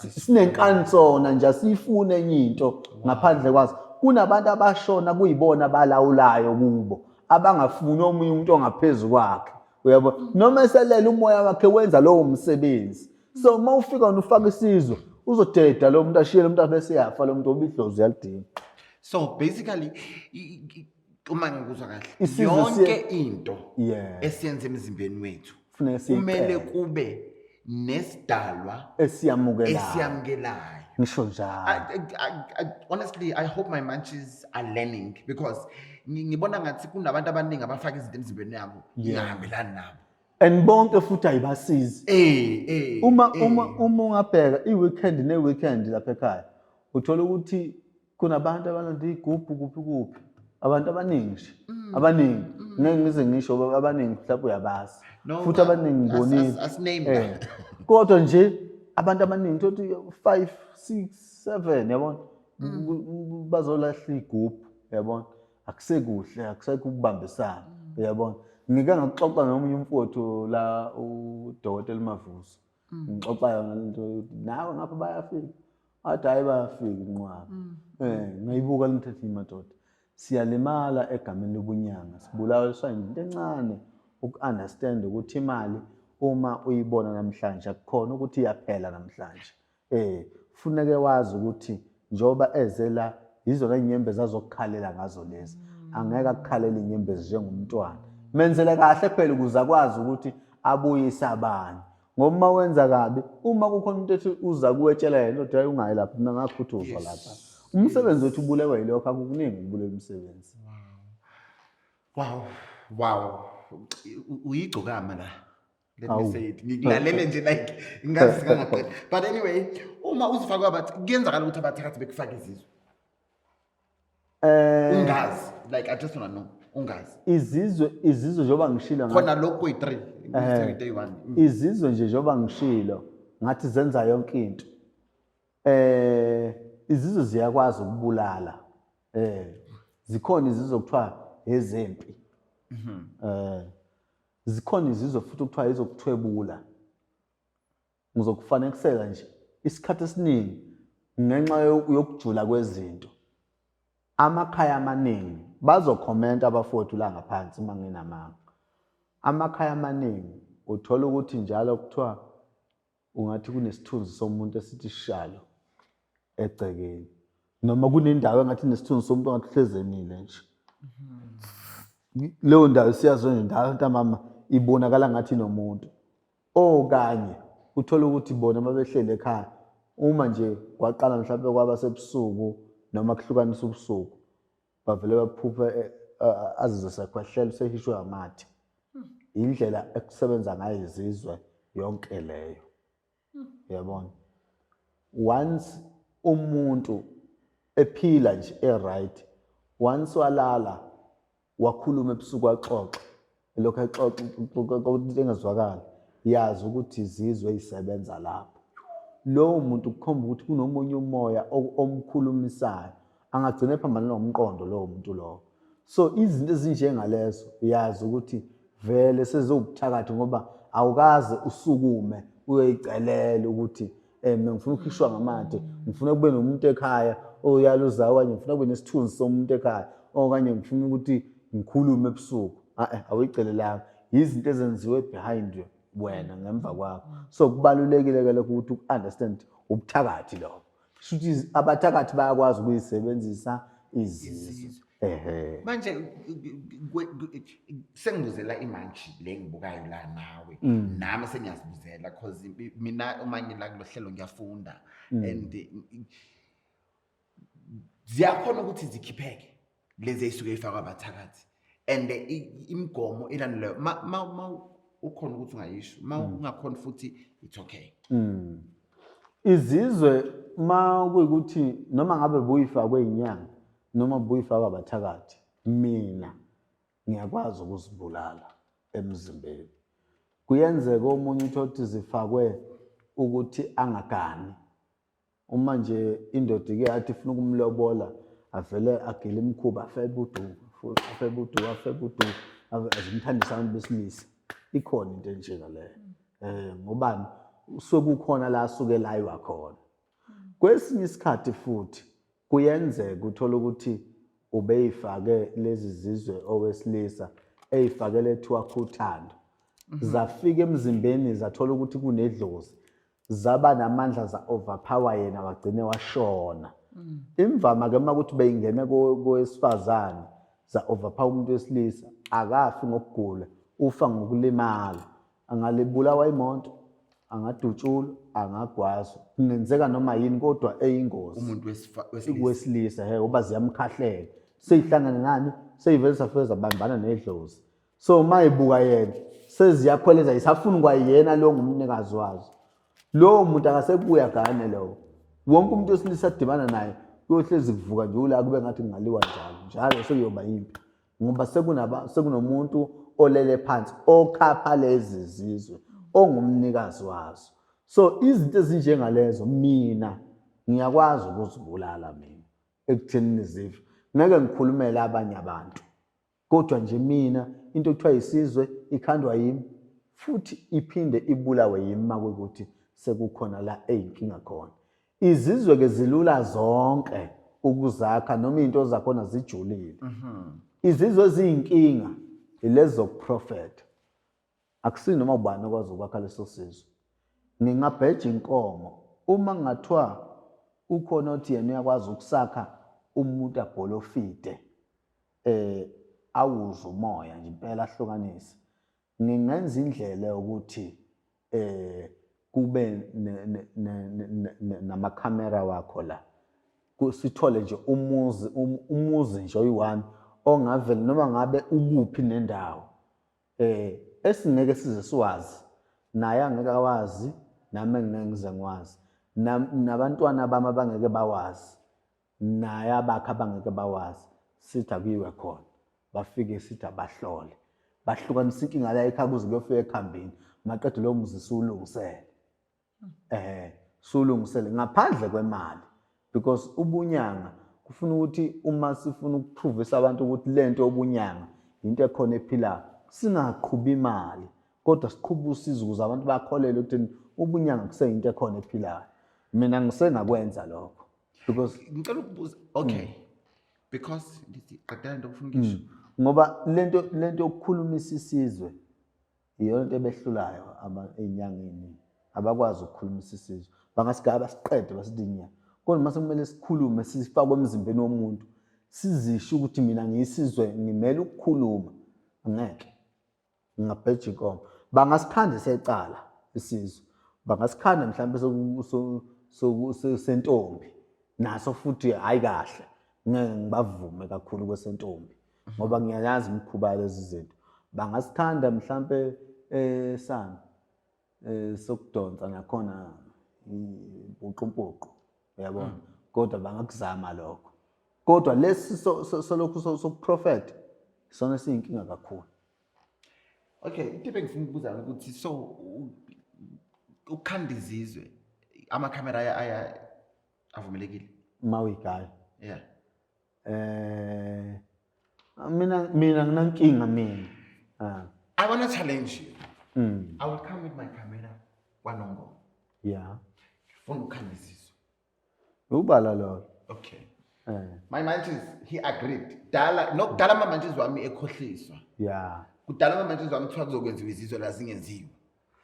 A: sinenkansona nje asifune enye into ngaphandle kwazo. Kunabantu abashona kuyibona balawulayo kubo abangafuni omunye umuntu ongaphezulu kwakhe, uyabo. Noma eselela umoya wakhe wenza lowo msebenzi. So uma ufika ufaka isizwe uzodeda lo muntu ashiye lo muntu bese yafa lo muntu obidlozi yalidinga.
B: So basically uma ngikuzwa kahle yonke into esiyenza emzimbeni wethu kumele kube nesidalwa esiyamukelayo.
A: Ngisho njalo.
B: Honestly, I hope my munchies are learning because ngibona ngathi kunabantu abaningi abafaka izinto emzimbeni yabo ingahambelani nabo.
A: And bonke futhi ayibasizi. Uma ungabheka i-weekend ne-weekend lapha ekhaya uthola ukuthi kunabantu abalanda igubhu kuphi abantu abaningi abaningi ngeke ngize ngisho abaningi mhlawumbe uyabazi futhi abaningi ngibonile. Kodwa nje abantu abaningi thothi 5 6 7 yabona bazolahla igubhu, yabona. akusekuhle akusekho ukubambisana uyabona ngike ngaxoxa nomunye umfowethu la uDokotela Mavuso ngixoxa yona lento nawe ngapha bayafika athi hayi bayafika inqwaba ngayibuka limthethe imadoda siyalimala egameni lobunyanga sibulawa into encane uku-understand ukuthi imali uma uyibona namhlanje akukhona ukuthi iyaphela namhlanje funeke wazi ukuthi njoba ezela yizona inyembezi azokukhalela ngazo lezi angeke akukhalela inyembezi njengomntwana menzele kahle phela ukuze akwazi ukuthi abuyise abanye ngoba uma wenza kabi uma kukhona umuntu ethi uza kuwetshela yena ukuthi hayi ungayi lapha mina ngakhuthuzwa lapha umsebenzi wethu ubulekwa yilokho akukuningi ubuleka umsebenzi
B: wow uyigcokama la let me say it ngilalele nje like ngazi kangaqeda but anyway uma uzifaka abathi kuyenzakala ukuthi abathakathi bekufaka izizwe ungazi like I just want to know ungazi
A: izizwe njoba ngishilo
B: khona lokho yi3 day1
A: izizwe nje njoba ngishilo ngathi zenza yonke into izizwe ziyakwazi ukubulala zikhona izizwe okuthiwa ezempi zikhona izizwe futhi okuthiwa izokuthwebula ngizokufanekisela nje isikhathi esiningi ngenxa yokujula kwezinto amakhaya amaningi bazokhomenta abafowethu la ngaphansi manginamanga amakhaya amaningi uthola ukuthi njalo kuthiwa ungathi kunesithunzi somuntu esithi sishalo egcekeni noma kunendawo engathi nesithunzi somuntu ongathi hlezemile nje leyo ndawo siyazona indawo ntamama ibonakala ngathi nomuntu okanye uthola ukuthi bona mabehlele ekhaya uma nje kwaqala mhlawumbe kwaba sebusuku noma kuhlukanisa ubusuku bavele baphuphe azizwe sekhwehlela sehishwe amathe indlela ekusebenza ngayo izizwe yonke leyo yabona once umuntu ephila nje right once walala wakhuluma ebusuku waxoxa lokho exoxa ukuthi engazwakala yazi ukuthi izizwe isebenza lapho lo muntu kukhomba ukuthi kunomunye umoya omkhulumisayo angagcina ephambana nomqondo lo muntu lo so izinto ezinjengalezo yazi ukuthi vele sezobuthakathi ngoba awukaze usukume uyoyicelela ukuthi mina ngifuna ukukhishwa ngamathe ngifuna kube nomuntu ekhaya oyaluza okanye ngifuna kube nesithunzi somuntu ekhaya okanye ngifuna ukuthi ngikhulume ebusuku awuyicelelanga izinto ezenziwe behind you wena ngemva kwakho so kubalulekile ke lokho ukuthi uunderstand ubuthakathi lo futhi abathakathi bayakwazi ukuyisebenzisa izizwe
B: manje sengibuzela imanje le ngibukayo la nawe nami sengiyazibuzela because mina uma ngila kulohlelo ngiyafunda and ziyakhona ukuthi zikhipheke lezi ezisuke ifakwa abathakathi and imigomo elandelayo ma ukhona ukuthi ungayisho ma ungakhona futhi it's okay
A: izizwe ma kuyikuthi noma ngabe buyifakwe inyanga noma buyifakwa abathakathi mina ngiyakwazi ukuzibulala emzimbeni kuyenzeka omunye uthi zifakwe ukuthi angagani uma nje indoda ike yathi ifuna ukumlobola avele agile imkhuba afebudu azimthandisa abantu besilisa ikhona into enjena leyo ngobani sokukhona la asuke laywa khona kwesinye isikhathi futhi kuyenzeka uthola ukuthi ubeyifake lezi zizwe owesilisa eyifakele ethiwa khuthando zafika emzimbeni zathola ukuthi kunedlozi zaba namandla za overpower yena wagcine washona imvama ke makuthi beyingene kowesifazane za overpower umuntu wesilisa akafi ngokugula ufa ngokulimala angalibulawa imoto angadutshulwa angagwazwa kungenzeka noma yini kodwa eyingozi
B: umuntu
A: wesilisa uba ziyamkhahlela seyihlangana nani seyivele safeza bambana nedlozi so mayibuka yena seziyakhweleza isafuna kwayena lo ngumnikazi wazo lo muntu akasebuya gane lo wonke umuntu wesilisa adibana naye uyohlezi kuvuka nje ula kube ngathi ngaliwa njalo sekuyoba yimpi ngoba sekunomuntu olele phansi okhapha lezi zizwe ongumnikazi wazo so izinto ezinjengalezo mina ngiyakwazi ukuzibulala mina ekuthenini zive ngeke ngikhulumele abanye abantu kodwa nje mina into ekuthiwa isizwe ikhandwa yimi futhi iphinde ibulawe yimi makuthi sekukhona la eyinkinga khona. Izizwe ke zilula zonke ukuzakha noma into zakhona zijulile. Izizwe eziyinkinga ilezi zokuprofeta. Akusini noma ubani okwazi ukwakha leso sizwe. Ngingabheja inkomo uma ngathiwa ukhona othi yena uyakwazi ukusakha umuntu abholofide awuze umoya nje impela ahlukanise. Ngingenza indlela ukuthi kube namakhamera wakho la sithole nje umuzi nje oyi-1 ongavela noma ngabe ukuphi nendawo esingeke size siwazi naye angeke awazi nami ngeke ngize ngiwazi nabantwana bami abangeke bawazi naye abakhe abangeke bawazi sithi akuyiwe khona bafike sithi abahlole bahlukanisa inkinga la ekhaya kuze kuyofika ekhambini maqedwe lo muzi sulungisele sulungisele ngaphandle kwemali because ubunyanga kufuna ukuthi uma sifuna ukuprovisa abantu ukuthi lento obunyanga into ekhona ephilayo singaqhubi imali kodwa siqhuba usizo ukuze abantu bakholele ukuthi ubunyanga kuseyinto ekhona ephilayo. Mina ngisengakwenza lokho because
B: ngicela ukubuza okay because qedela into okufuna ukisho
A: ngoba lento yokukhulumisa isizwe iyona into ebehlulayo enyangeni abakwazi ukukhulumisa isizwe bangasigaba siqede basidinya kodwa mase kumele sikhulume sifakwe emzimbeni womuntu sizisho ukuthi mina ngiyisizwe ngimele ukukhuluma ngeke ngingabheja inkomo bangasikhanda secala isizwe bangasikhanda mhlawumbe sentombi naso futhi hayi kahle ngeke ngibavume kakhulu kwesentombi ngoba ngiyayazi imikhuba lezi zinto bangasikhanda mhlawumbe sana sokudonsa nakhona uqumpuqu uyabona kodwa bangakuzama lokho kodwa lesi solokhu sokuprofeta sona siyinkinga kakhulu.
B: Okay, into engifuna ukubuza ukuthi so ukhanda izizwe amakhamera aya avumelekile
A: Mawigaya
B: yeah
A: mina nginankinga mina
B: I want to challenge you. I will come with my camera kwanongo
A: yeah
B: ngifuna ukukhanda izizwe
A: ubala lo
B: okay my mantis he agreed dala ama mantis wami ekhohliswa
A: yeah
B: kudala ama mantis wami kuthiwa kuzokwenziwa izizwe la zingenziwe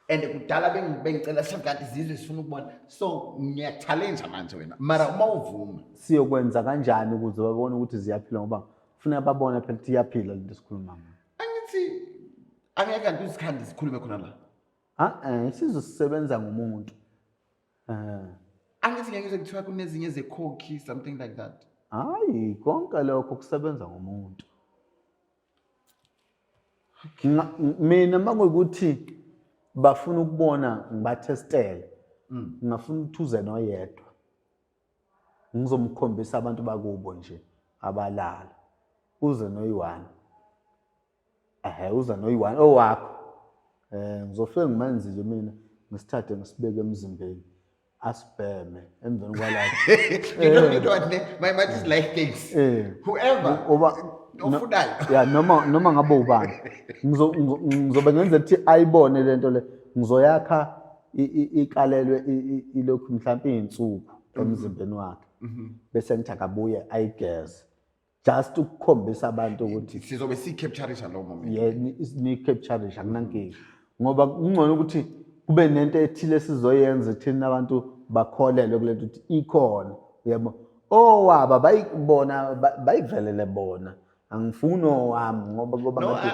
B: and kudala bengicela shakade izizwe sifuna ukubona so ngiya challenge manje wena mara uma uvuma
A: siyokwenza kanjani ukuze babone ukuthi ziyaphila ngoba ufuna babone phela ukuthi iyaphila lento esikhuluma ngayo.
B: Angithi angeke kanti usikhandi sikhulume khona la
A: sizosebenza ngomuntu
B: angithi ngeke kuthiwa kunezinye ezekhokhi something like that
A: hayi konke lokho kusebenza ngomuntu mina makuyukuthi bafuna ukubona ngibathestele ngingafuna ukuthuze noyedwa ngizomkhombisa abantu bakubo nje abalala uze noyi1 uze noyi1 owakho ngizofika ngimenze nje mina ngisithathe ngisibeke emzimbeni asibheme emveni kwalapho
B: you know what my mind is like things whoever ofunayo
A: yeah noma ngabe ubani ngizobe ngenza ukuthi ayibone lento le ngizoyakha ikalelwe ilokhu mhlawumbe izinsuku emzimbeni wakhe bese ngithi akabuye ayigeze just ukukhombisa abantu ukuthi
B: sizobe si-capturisha lo moment
A: ni capturisha kunankinga ngoba kungcono ukuthi kube nento ethile sizoyenza thina abantu bakholelwe kulento ukuthi ikhona uyabo owaba bayibona bayivelele bona angifuni owami ngoba ngathi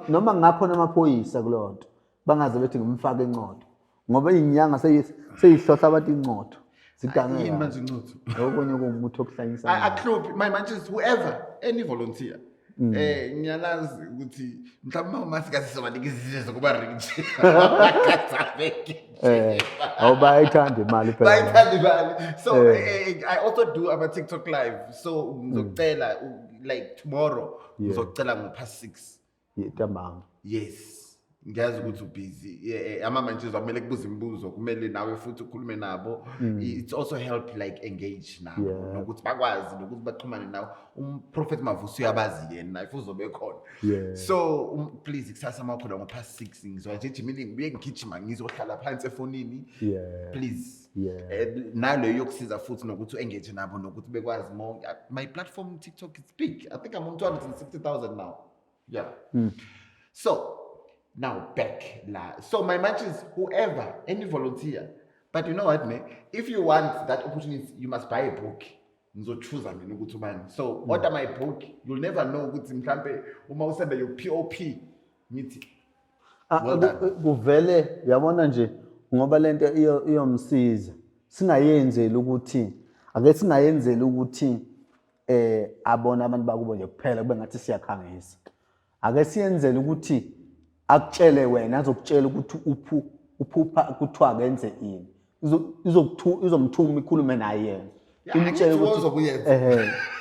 A: noma ngakhona amaphoyisa kulonto bangaze bethi ngimfake inqodo ngoba izinyanga seyihlohla abantu inqodo zigangela
B: yini manje inqodo
A: okunye kumuthi okuhlanyisa
B: aklop my man just whoever any volunteer ngiyalazi ukuthi mhlawumbe uma sikazi sobanika izizwe zokuba rich
A: awubayithanda imali phela
B: bayithanda imali so I also do ama TikTok live so ngizocela like tomorrow ngizocela ngo past 6
A: yetambama
B: yes ngiyazi ukuthi ubusy ama-manches kumele kubuza imibuzo kumele nawe futhi ukhulume nabo it's also help like engage nabo nokuthi bakwazi nokuthi baxhumane nawe umprofet Mavusi uyabazi yena naye futhi uzobe khona so please kusasa makhona ngo-past 6 ngizoyajijimile ngibuye ngigijima ngizohlala phansi efonini please nalo yokusiza futhi nokuthi u-engage nabo nokuthi bekwazi more my platform TikTok is big I think I'm on 260,000 now so now back la. So my match is whoever, any volunteer. But you know what, man? If you want that opportunity, you must buy a book. Choose So order my book. You'll never know ukuthi mhlambe uma usenda your POP ngithi.
A: Kuvele yabona nje ngoba lento iyomsiza. Singayenzeli ukuthi ake singayenzeli ukuthi abona abantu bakubo nje kuphela kube ngathi siyakhangisa. Ake siyenzele ukuthi akutshele wena azokutshela ukuthi uphupha kuthiwa akenze ini izomthuma ikhulume naye yena imtshele ukuthi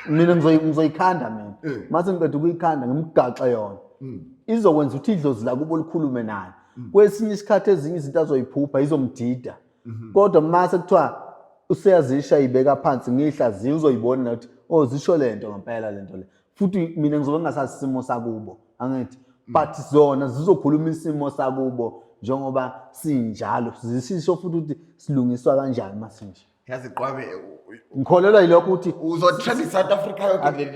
A: mina ngizoyikhanda mina mase ngiqeda ukuyikhanda ngimgaxa yona izokwenza ukuthi idlozi la kubo likhulume naye kwesinye isikhathi ezinye izinto azoyiphupha izomdida kodwa mase kuthiwa useyazisha ibeka phansi ngihlaziya uzoyibona ukuthi zisho lento ngempela lento le futhi mina ngizobe ngingasazi isimo sakubo angithi but zona zizokhuluma isimo sakubo njengoba sinjalo zisisho futhi ukuthi silungiswa kanjani masinje
B: yazi Qwabe
A: ngikholelwa yilokho ukuthi
B: uzotrend South Africa yonke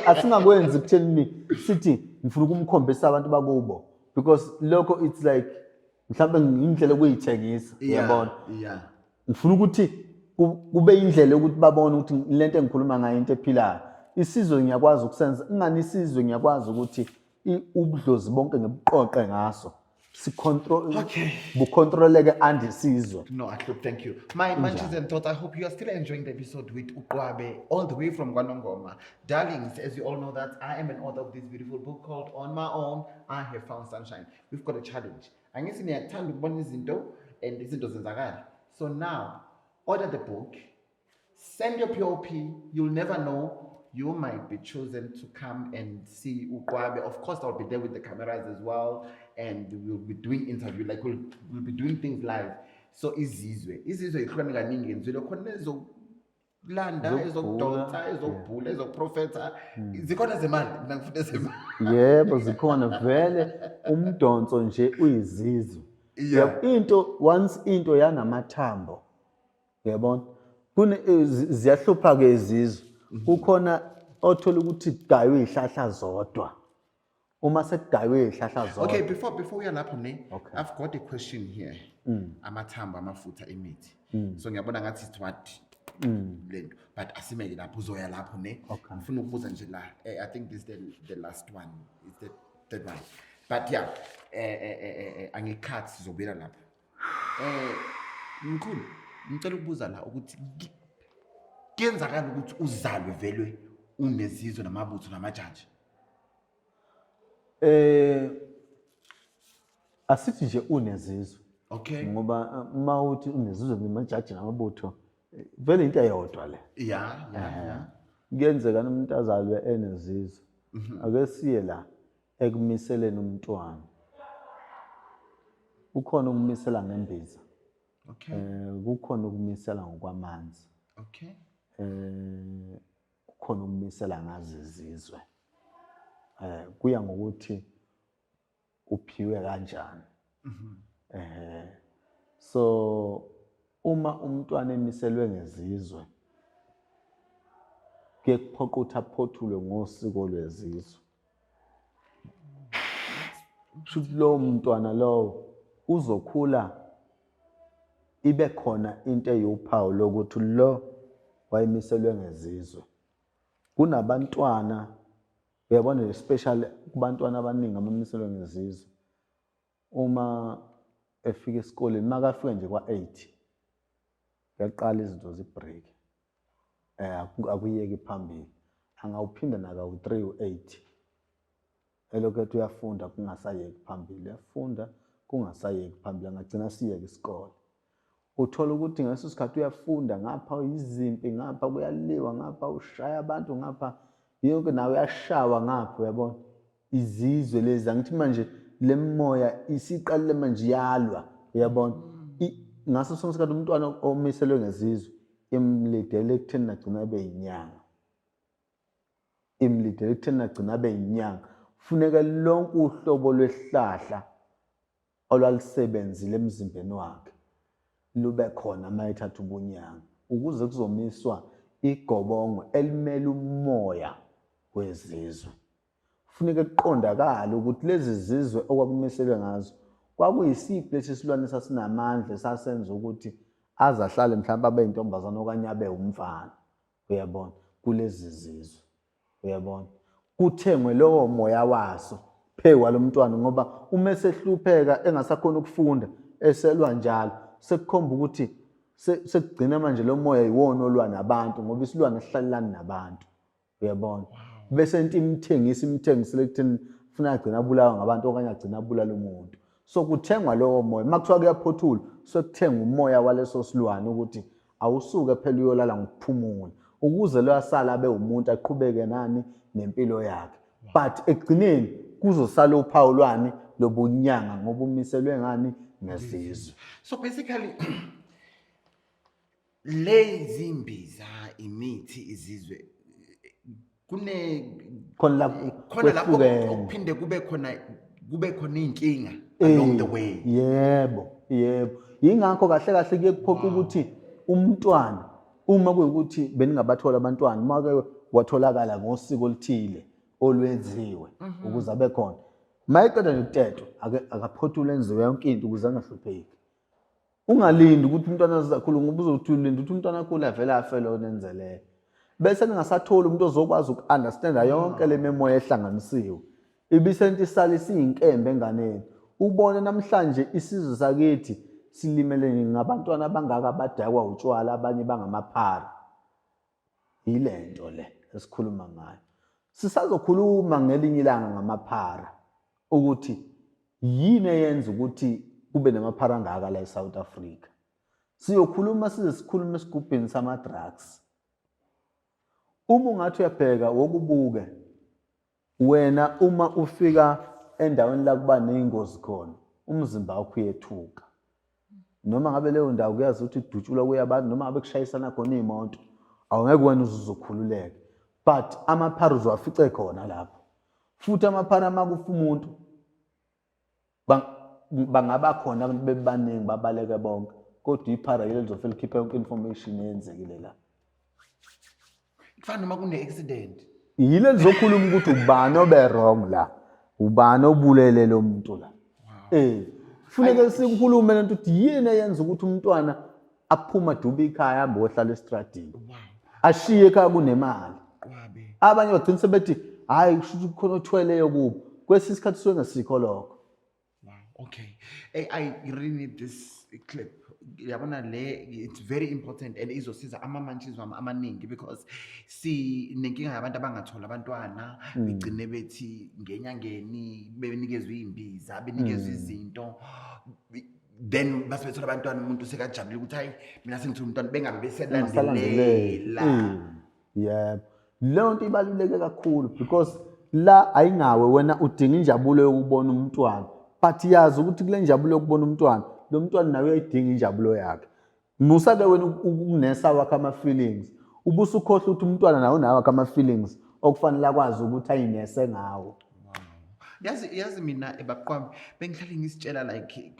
A: asingakwenzi kutheni sithi ngifuna ukumkhombisa abantu bakubo because lokho it's like mhlawumbe indlela okuyithengisa uyabona ngifuna ukuthi kube indlela ukuthi babone ukuthi lento engikhuluma ngayo into ephilayo isizwe ngiyakwazi ukusenza ingani isizwe ngiyakwazi ukuthi ubudlozi bonke ngebuqoqe ngaso bucontroleke andisizwe.
B: No, thank you. My manches and thoughts, I hope you are still enjoying the episode with Uqwabe, all the way from KwaNongoma. Darlings, as you all know that I am an author of this beautiful book called On My Own, I Have Found Sunshine. We've got a challenge. Angithi niyathanda ukubona izinto and izinto zenzakala. So now, order the book, send your POP, you'll never know. You might be chosen to come and see Uqwabe. Of course, I'll be there with the cameras as well, and we'll be doing interview. Like we'll be doing things live. So izizwe ikhona kaningi ngenzwe khona ezokulanda ezokudonsa ezokubhula ezokuprofeta zikhona zemali mina ngifuna ezemali.
A: Yebo zikhona vele umdonso nje uyizizwe. Once into yanamathambo. Uyabona? Ziyahlupha ke izizwe. Ukhona othola ukuthi kugaywe ihlahla zodwa uma sekugaywe ihlahla zodwa.
B: Okay, before we are lapho ne I've got a question here. Amathambo amafutha emithi. So ngiyabona ngathi it's what lento but asimeke lapho uzoya lapho ne ngifuna ukubuza nje la I think this is the last one. It's the third one. But yeah angikhathi sizobela lapho. Mkhulu ngicela ukubuza la ukuthi kuyenzakala ukuthi uzalwe velwe unezizwe namabutho namajaji.
A: Asithi nje unezizwe.
B: Okay.
A: Ngoba mawuthi unezizwe namajaji namabutho vele into eyodwa le.
B: Yeah.
A: Kuyenzeka umuntu azalwe enezizwe. Ake siye la ekumiseleni umntwana. Ukhona ukumisela ngembiza.
B: Okay.
A: Kukhona ukumisela ngokwamanzi.
B: Okay.
A: Kukhona ukumisela ngazi izizwe. Kuya ngokuthi uphiwe kanjani. So uma umntwana emiselwe ngezizwe ke kuphoqa ukuthi aphothulwe ngosiko lwezizwe. Shuthi lo mntwana lo uzokhula ibe khona into eyuphawu lokuthi lo wayemiselwe ngezizwe. Kunabantwana uyabona especially kubantwana abaningi abamiselwe ngezizwe. Uma efika esikoleni makafika nje kwa8 yaqala izinto zibreak. Akuyeki phambili. Angawuphinda naka u3 u8. Elokhethu uyafunda kungasayeki phambili. Uyafunda kungasayeki phambili angagcina siyeke isikole. Uthola ukuthi ngaso isikhathi uyafunda ngapha izimpi ngapha kuyaliwa ngapha ushaya abantu ngapha yonke nawe uyashawa ngapha uyabona izizwe lezi angithi manje le moya isiqalile manje yalwa uyabona ngaso sonke isikhathi umntwana omiselwe ngezizwe imlidele ekutheni agcina abe yinyanga imlidele ekutheni agcina abe yinyanga funeka lonke uhlobo lwehlahla olwalisebenzile emzimbeni wakhe lube khona mayethatha ubunyanga ukuze kuzomiswa igobongo elimele umoya wezizwe funeka kuqondakala ukuthi lezi zizwe okwakumiselwe ngazo kwakuyisiphi lesi silwane sasinamandla sasenza ukuthi azahlale mhlawumbe abe intombazana okanye abe umfana uyabona kulezi zizwe uyabona kuthengwe lowo moya waso phekwa lo mntwana ngoba uma esehlupheka engasakhona ukufunda eselwa njalo sekukhomba ukuthi sekugcina manje lo moya yiwona olwa nabantu ngoba isilwane sihlalelana nabantu uyabona bese imthengisele ekutheni ufuna agcina abulawa ngabantu okanye agcina abulala umuntu so kuthengwa lowo moya makuthiwa kuyaphothula sekuthenga umoya waleso silwane ukuthi awusuke phela uyolala ngokuphumula ukuze lo yasala abe umuntu aqhubeke nani nempilo yakhe but ekugcineni kuzosala uphawu lwani lobunyanga ngoba umiselwe ngani ngezizwe
B: so basically lezi imbiza imithi izizwe
A: khona
B: lapho okuphinde kube khona inkinga along the way
A: yebo yingakho kahle kahle kuye kuphoqa ukuthi umntwana uma kuyukuthi beningabathola abantwana make watholakala ngosiko oluthile olwenziwe ukuze abe khona mayiqeda nokutetwa akaphothule enziwe yonke into ukuze angahlupheki ungalindi ukuthi umntwana azakhulu ngoba uzothi ulinda ukuthi umntwana akhula vele afe lo nenzeleyo bese ningasatholi umuntu ozokwazi ukunderstanda yonke le memoya ehlanganisiwe ibisenti isala isiyinkembe enganeni ubone namhlanje isizwe sakithi silimele ngabantwana abangaka abadakwa utshwala abanye bangamaphara ilento le esikhuluma ngayo sisazokhuluma ngelinye ilanga ngamaphara ukuthi yini eyenza ukuthi kube namaphara angaka la eSouth Africa siyokhuluma sikhuluma esigubhini sama drugs uma ungathi uyabheka wokubuke wena uma ufika endaweni la kuba nezingozi khona umzimba wakho uyethuka noma ngabe leyo ndawo kuyazi ukuthi idutshula kuya abantu noma ngabe kushayisana khona imoto awungeke wena uzokhululeka but amaphara uzowafice khona lapho futhi amaphara makufa umuntu bangaba khona abantu bebaningi babaleke bonke kodwa iphara yile lizofela likhipha yonke information eyenzekile la
B: kufana noma kune accident
A: yile lizokhuluma ukuthi ubani obe wrong la ubani obulele lo muntu la funeka sikukhulume lento ukuthi yini eyenza ukuthi umntwana aphuma duba ikhaya ahambe ohlala estradini ashiye ekhaya kunemali abanye bagcina sebethi hayi khona othweleyo kubo kwesisikhathi sokungesikho lokho
B: okay I really need this clip yabona le it's very important and izosiza ama-munchies wami amaningi because nenkinga yabantu abangathola abantwana begcine bethi ngenyangeni benikezwe iy'mbiza benikezwe izinto then base bethola abantwana umuntu sekajabule ukuthi hayi mina sengithola umntwana bengabe beselandelela
A: yebo leyo nto ibaluleke kakhulu because la ayingawe wena udinga injabulo yokubona umntwana but yazi ukuthi kule njabulo yokubona umntwana lo mntwana nawe uyayidinga injabulo yakhe musake wena ukunesa wakhe ama-feelings ubusukhohle ukuthi umntwana nawe nawakhe ama-feelings okufanele akwazi ukuthi ayinese ngawo
B: yazi mina ebaqwami bengihlale ngisitshela like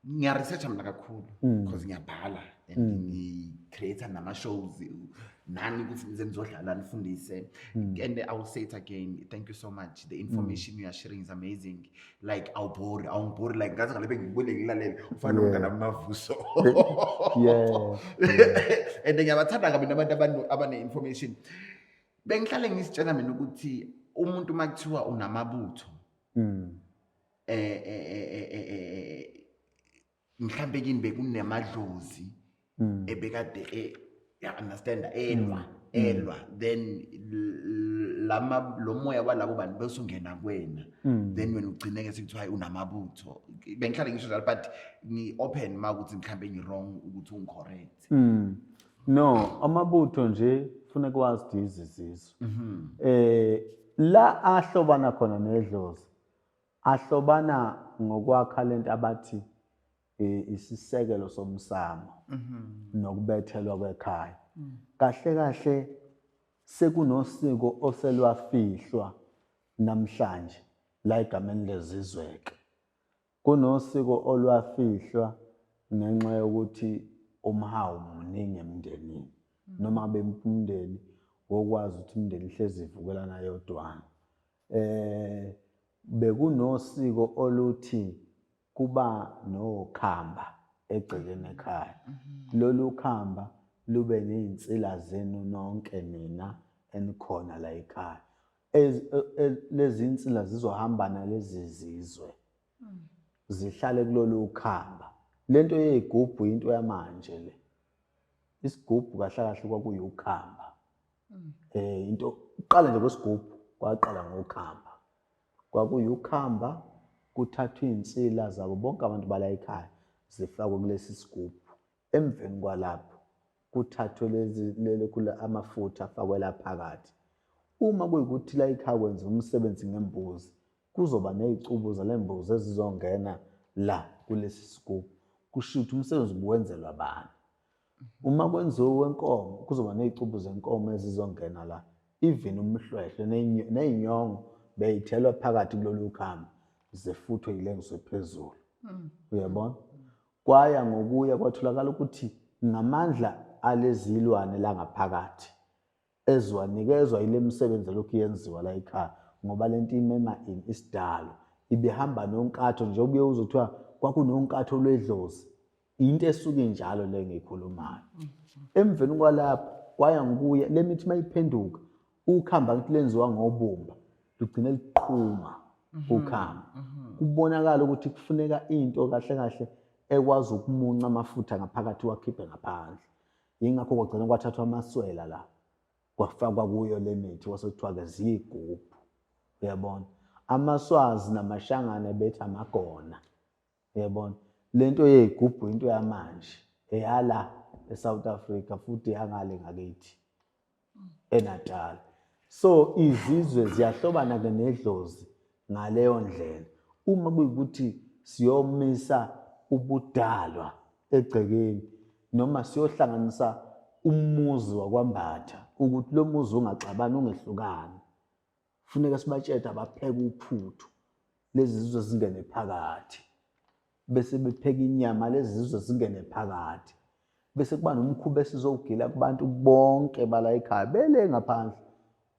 B: ngiyaresearcha mina kakhulu because ngiyabhala and ngi-create nama-shows nani ukuthi nize nizodlala nifundise and I will say it again, thank you so much, the information you are sharing is amazing, like awungibhori like ngaze ngale bengibone ngilalele ufana umngane amavuso and ngiyabathanda kabi nabantu abane-information bengihlale ngisitshela mina ukuthi umuntu makuthiwa unamabutho mhlambe kini bekunemadlozi ebekade understand elwa then lo moya walabo bantu besungena kwena then wena ugcineke sekuthiwa hayi unamabutho bengihlale ngisho njalo but ngi-open ma ukuthi mhlambe ngi-wrong ukuthi ungicorrect
A: no amabutho nje funeka wazi izizizwe La ahlobana khona nedlozi ahlobana ngokwakha lento abathi isisekelo somsamo nokubethelwa kwekhaya. Kahle kahle sekunosiko oselwafihlwa namhlanje la egameni lezizweke. Kunosiko olwafihlwa ngenxa yokuthi umhawu muningi emndenini noma ngabe umndeni wokwazi ukuthi umndeni ihlezi ivukelana yodwana. Bekunosiko oluthi kuba nokhamba egcekeni ekhaya. Lolu khamba lube nezinsila zenu nonke nina enikhona la ekhaya. Lezi insila zizohambana lezi zizwe zihlale kulolu khamba. Lento yezigubhu into yamanje le. Isigubhu kahle kahle kwakuyukhamba. Into uqala nje kwesigubhu kwaqala ngokhamba. Kwakuyukhamba kuthathwa izinsila zabo bonke abantu bala ekhaya zifakwe kulesi sigubhu. Emveni kwalapho kuthathwe lezi kula amafutha afakwe la phakathi. Uma kuyikuthi la ekhaya kwenza umsebenzi ngembuzi kuzoba nezicubu zalembuzi ezizongena la kulesi sigubhu. Kusho ukuthi umsebenzi ubuwenzelwa abantu. Uma kwenziwa wenkomo kuzoba nezicubu zenkomo ezizongena la. Even umhlwehlwe nezinyongo beyithelwa phakathi kulolu khamba zifuthwe ilengiswe phezulu. Uyabona? Kwaya ngokuya kwatholakala ukuthi ngamandla alezilwane la ngaphakathi ezwanikezwa ile misebenzi lokhu yenziwa la ekhaya ngoba lento imema isidalo ibehamba nonkatho nje obuye uzothiwa kwakunonkatho lwedlozi into esuke njalo le ngikhulumayo. Emveni kwalapho kwaya ngokuya le mithi mayiphenduka ukhamba ukuthi lenziwa ngobumba lugcine liqhuma ukhamba. Kubonakala ukuthi kufuneka into kahle kahle ekwazi ukumunca amafutha ngaphakathi wakhiphe ngaphandle. Yingakho kwagcina kwathathwa amaswela la kwafakwa kuyo le mithi wasekuthiwa ke zigubhu. Uyabona? Amaswazi namashangane bethi amagona. Uyabona? Lento yezigubhu into yamanje eyala eSouth Africa futhi yangale ngakithi eNatal. So izizwe ziyahlobana ke nedlozi ngaleyo ndlela. Uma kuyikuthi siyomisa ubudalwa egcekeni noma siyohlanganisa umuzi wakwaMbatha ukuthi lo muzi ungaxabani ungehlukani. Kufuneka sibatshele abapheke uphuthu lezi zizwe zingene phakathi. Bese bepheka inyama lezi zizwe zingene phakathi. Bese kuba nomkhuba esizowugila kubantu bonke bala ekhaya bele ngaphandle.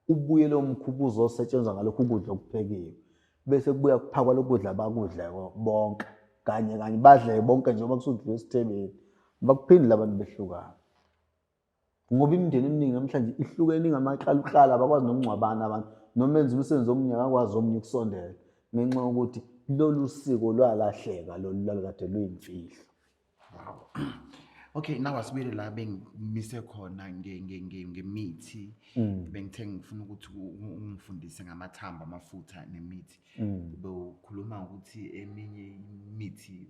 A: Ubuye lo mkhuba uzosetshenzwa ngalokho ukudla okuphekiwe. Bese kubuya kuphakwa lokudla bakudla bonke kanye kanye badle bonke njengoba kusudlwe esithebeni. Bakuphinde labantu behlukana. Ngoba imindeni eminingi namhlanje ihlukene ingamaxaluxala abakwazi nokungcwabana abantu noma enza umsebenzi omnyaka akwazi omnye ukusondela ngenxa yokuthi lolu siko lwalahleka lolu lalukade luyimfihlo.
B: Okay, now asibuyele la bengimise khona ngemithi bengithe ngifuna ukuthi ungifundise ngamathambo amafutha nemithi. Bekukhuluma ukuthi eminye imithi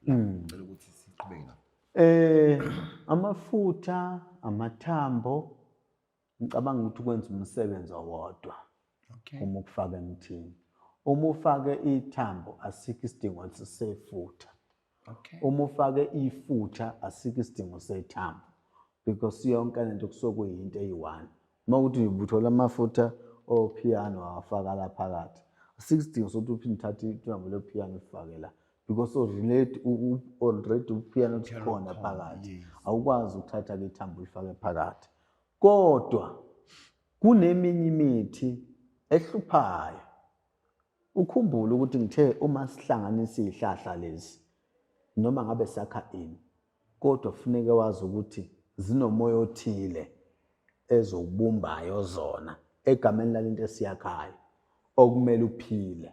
B: ngicela ukuthi siqhubeke la.
A: Amafutha, amathambo ngicabanga ukuthi kwenza umsebenzi owodwa. Uma ukufaka emthini. Uma ufake ithambo asikho isidingo sefutha. Uma ufake ifutha asikho isidingo sethambo because yonke lento kusuke kuyinto eyi-one. Uma ukuthi ubuthola amafutha opiano awafaka la phakathi asikho isidingo sokuthi uphinde uthathe ithambo lepiano ufake la because already upiano ukhona phakathi. Awukwazi ukuthatha ke ithambo ulifake phakathi. Kodwa kuneminye imithi ehluphayo. Ukhumbule ukuthi ngithe uma sihlanganisa izihlahla lezi noma ngabe sakha ini kodwa kufanele wazi ukuthi zinomoya othile ezobumbayo zona egameni lalento esiyakhayo okumele uphile.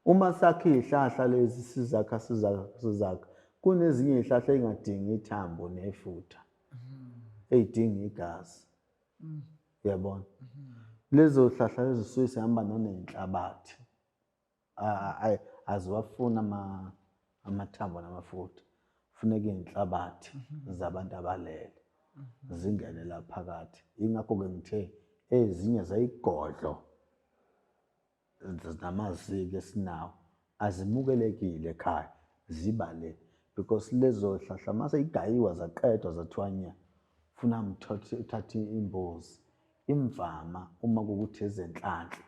A: Uma sakha izihlahla lezi sizakha kunezinye izihlahla engadingi ithambo nefutha ezidinga igazi. Uyabona? Lezo zihlahla lezi zisuke zihamba nanenhlabathi. Aziwafuna amathambo namafutha. Kufuneka inhlabathi zabantu abalele zingene la phakathi. Ingakho ke ngithe ezinye zayigodlo namaziki esinawo azimukelekile ekhaya zibale because lezo hlahla mase igayiwa zaqedwa zathwanya funa uthathe imbuzi imvama uma kukuthi ezenhlanhla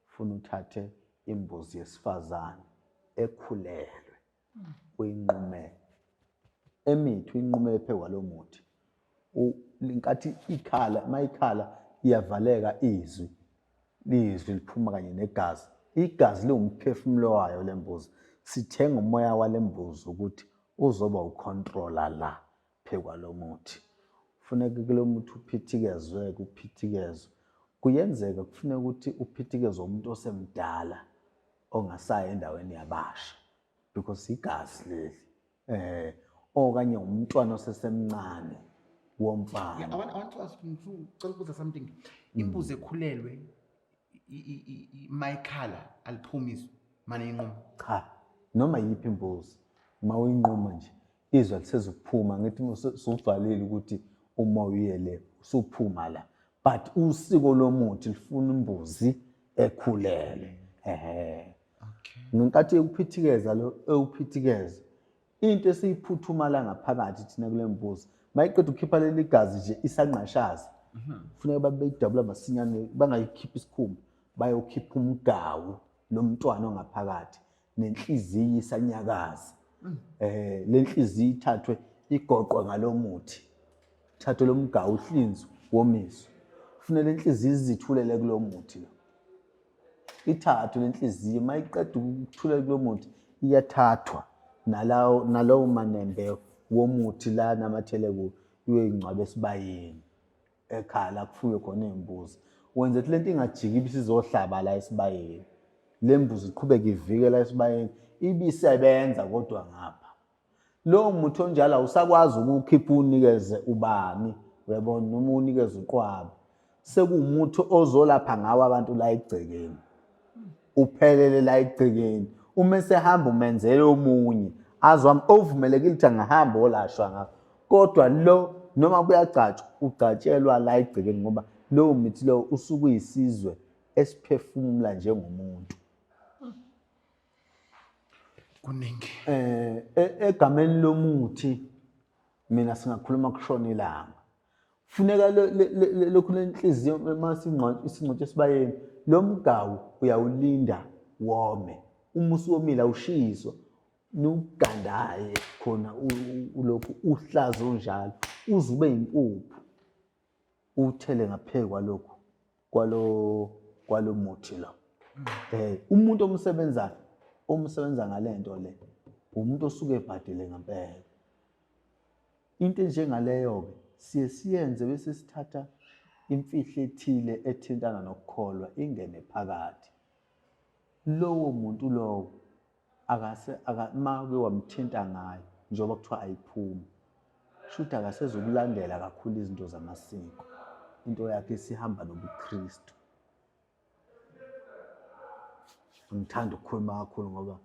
A: funa uthathe imbuzi yesifazane ekhulelwe uyinqume emithi uyinqumele phekwa lo muthi linkathi ikhala mayikhala iyavaleka izwi liphuma kanye negazi igazi liwumphefumulo wayo lembuzi sithenga umoya walembuzi ukuthi uzoba ucontroller la phekwa lo muthi kufuneka kulo muthi uphithikezwe kuyenzeka kufuneka ukuthi uphithikezwe umuntu osemdala ongasayi endaweni yabasha because igazi leli okanye umntwana osesemncane womfana.
B: Yeah, I want to ask you something. Imbuzi ekhulelwe mayikhala aliphumiswa manje inquma.
A: Cha, noma yiphi imbuzi uma uyinquma nje izwi alisezukuphuma ngithi usuvalile ukuthi uma uyele usuphuma la but usiko lomuthi lifuna imbuzi ekhulele.
B: Okay.
A: Ngenkathi ukuphithikeza uphithikeza into esiyiphuthuma la ngaphakathi thina kule mbuzi mayiqeda ukukhipha leli gazi nje isanqashaza kufuneka babeyidabula masinyane bangayikhiphi isikhumba bayokhipha umgawu lomntwana ongaphakathi nenhliziyo isanyakaza lenhliziyo ithathwe igoqwe ngalomuthi thathe lo mgawu uhlinzwe womiswa kufanele lenhliziyo izithulele kulomuthi lo ithathwe lenhliziyo mayiqeda ukuthula kulomuthi iyathathwa nalawo manembe womuthi la namathele ku uyingcwabe esibayeni ekhala kufuye khona imbuzi wenze ukuthi lento ingajiki ibisizohlaba la esibayeni lembuzi iqhubeka ivike la esibayeni ibisebenza kodwa ngapha lo muthi onjalo awusakwazi ukukhipha unikeze ubani uyabona noma unikeze uqwaba sekuwumuthi ozolapha ngawo abantu la egcekeni uphelele la egcekeni uma sehamba umenzele omunye azwami ovumelekile ukuthi angahamba olashwa ngakho kodwa lo noma kuyagcatshwa ugcatshelwa la egcekeni ngoba lo mithi lo usuku uyisizwe esiphefumula njengomuntu
B: kuningi
A: egameni lomuthi mina singakhuluma kushona ilanga funeka lokhu lenhliziyo masingcwatshe esibayeni lo mgawu uyawulinda wome uma usuwomile awushiswa nugandaye khona ulokhu uhlazo njalo uze ube impuphu uthele ngaphekwa lokhu kwalo muthi lo umuntu omsebenza ngalento le umuntu osuke ebhadile ngempela into njengaleyo ke siyenze bese sithatha imfihlo ethile ethintana nokukholwa ingene phakathi lowo muntu lowo make wamthinta ngayo njengoba kuthiwa ayiphumi shuthi akasezokulandela kakhulu izinto zamasiko into yakhe sihamba nobuKristu ngithanda ukukhuluma kakhulu ngoba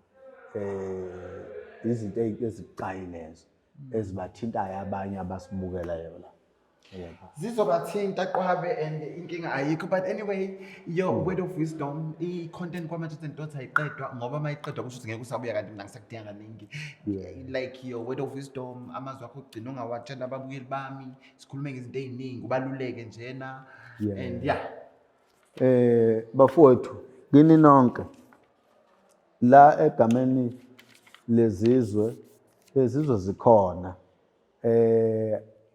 A: izinto ezibucayi lezo ezibathintayo abanye abasibukela yona
B: zizobathinta qwabe and inkinga ayikho but anyway your word of wisdom i-content kwama-Chats and Thoughts ayiqedwa ngoba mayiqedwa kusho ukuthi ngeke usabuya kanti mina ngisakudinga kaningi like your word of wisdom amazwi akho okugcina ongawatshela ababukeli bami sikhulume ngezinto ey'ningi ubaluleke njena and
A: bafowethu kini nonke la egameni lezizwe zikhona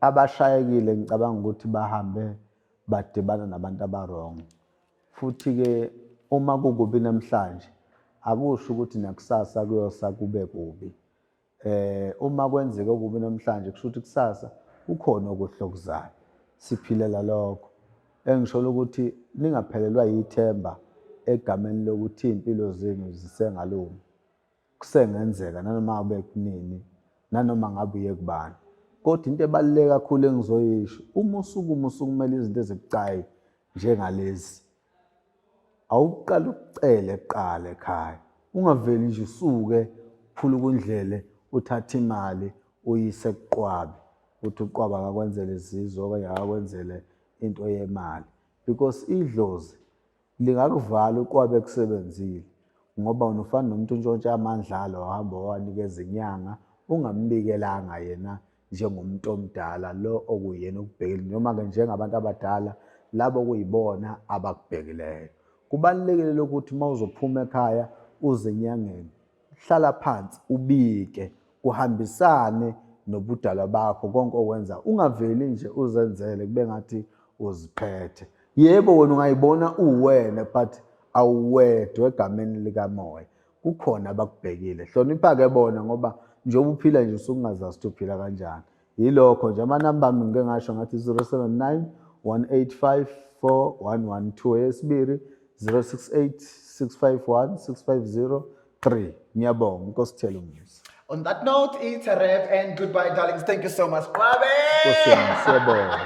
A: abashayekile ngicabanga ukuthi bahambe badibana nabantu abarong futhi ke uma kukubi namhlanje akusho ukuthi nakusasa kuyosa kube kubi uma kwenzeka okubi namhlanje kusho ukuthi kusasa ukhona okuhlokuzayo siphilela lokho engisho ukuthi ningaphelelwa yithemba egameni lokuthi impilo zenu zisengalumi kusengenzeka nanoma ngabe kunini nanoma ngabe uye kubani kodwa into ebaluleke kakhulu engizoyisho uma usukumele izinto ezibucayi njengalezi awuqala ukucela eqala ekhaya ungaveli nje usuke uphula kundlele uthatha imali uyise kuqwabi uthi uqwaba akakwenzele izizwe okanye akakwenzele into yemali because idlozi lingakuvala uqwabe ekusebenzile ngoba unofana nomuntu ntshontshe amandlalo wahamba wanikeza inyanga ungambikelanga yena njengomuntu omdala lo okuyena ukubhekile noma-ke njengabantu abadala labo okuyibona abakubhekileyo. Kubalulekile ukuthi uma uzophuma ekhaya uze enyangeni, hlala phansi ubike, kuhambisane nobudala bakho konke okwenza. Ungaveli nje uzenzele kube ngathi uziphethe. Yebo wena ungayibona uwena but awuwedwa egameni likamoya. Kukhona abakubhekile. Hlonipha-ke bona ngoba njengoba uphila nje usungazazi ukuthi uphila kanjani. Yilokho nje amanamba ami ngike ngasho ngathi 079 185 4112 yesibili 068 651 6503. Ngiyabonga Nkosi Thela umuzi.
B: On that note, it's a wrap and goodbye, darlings. Thank you so much, Kwabe.
A: Nkosi yami, siyabonga.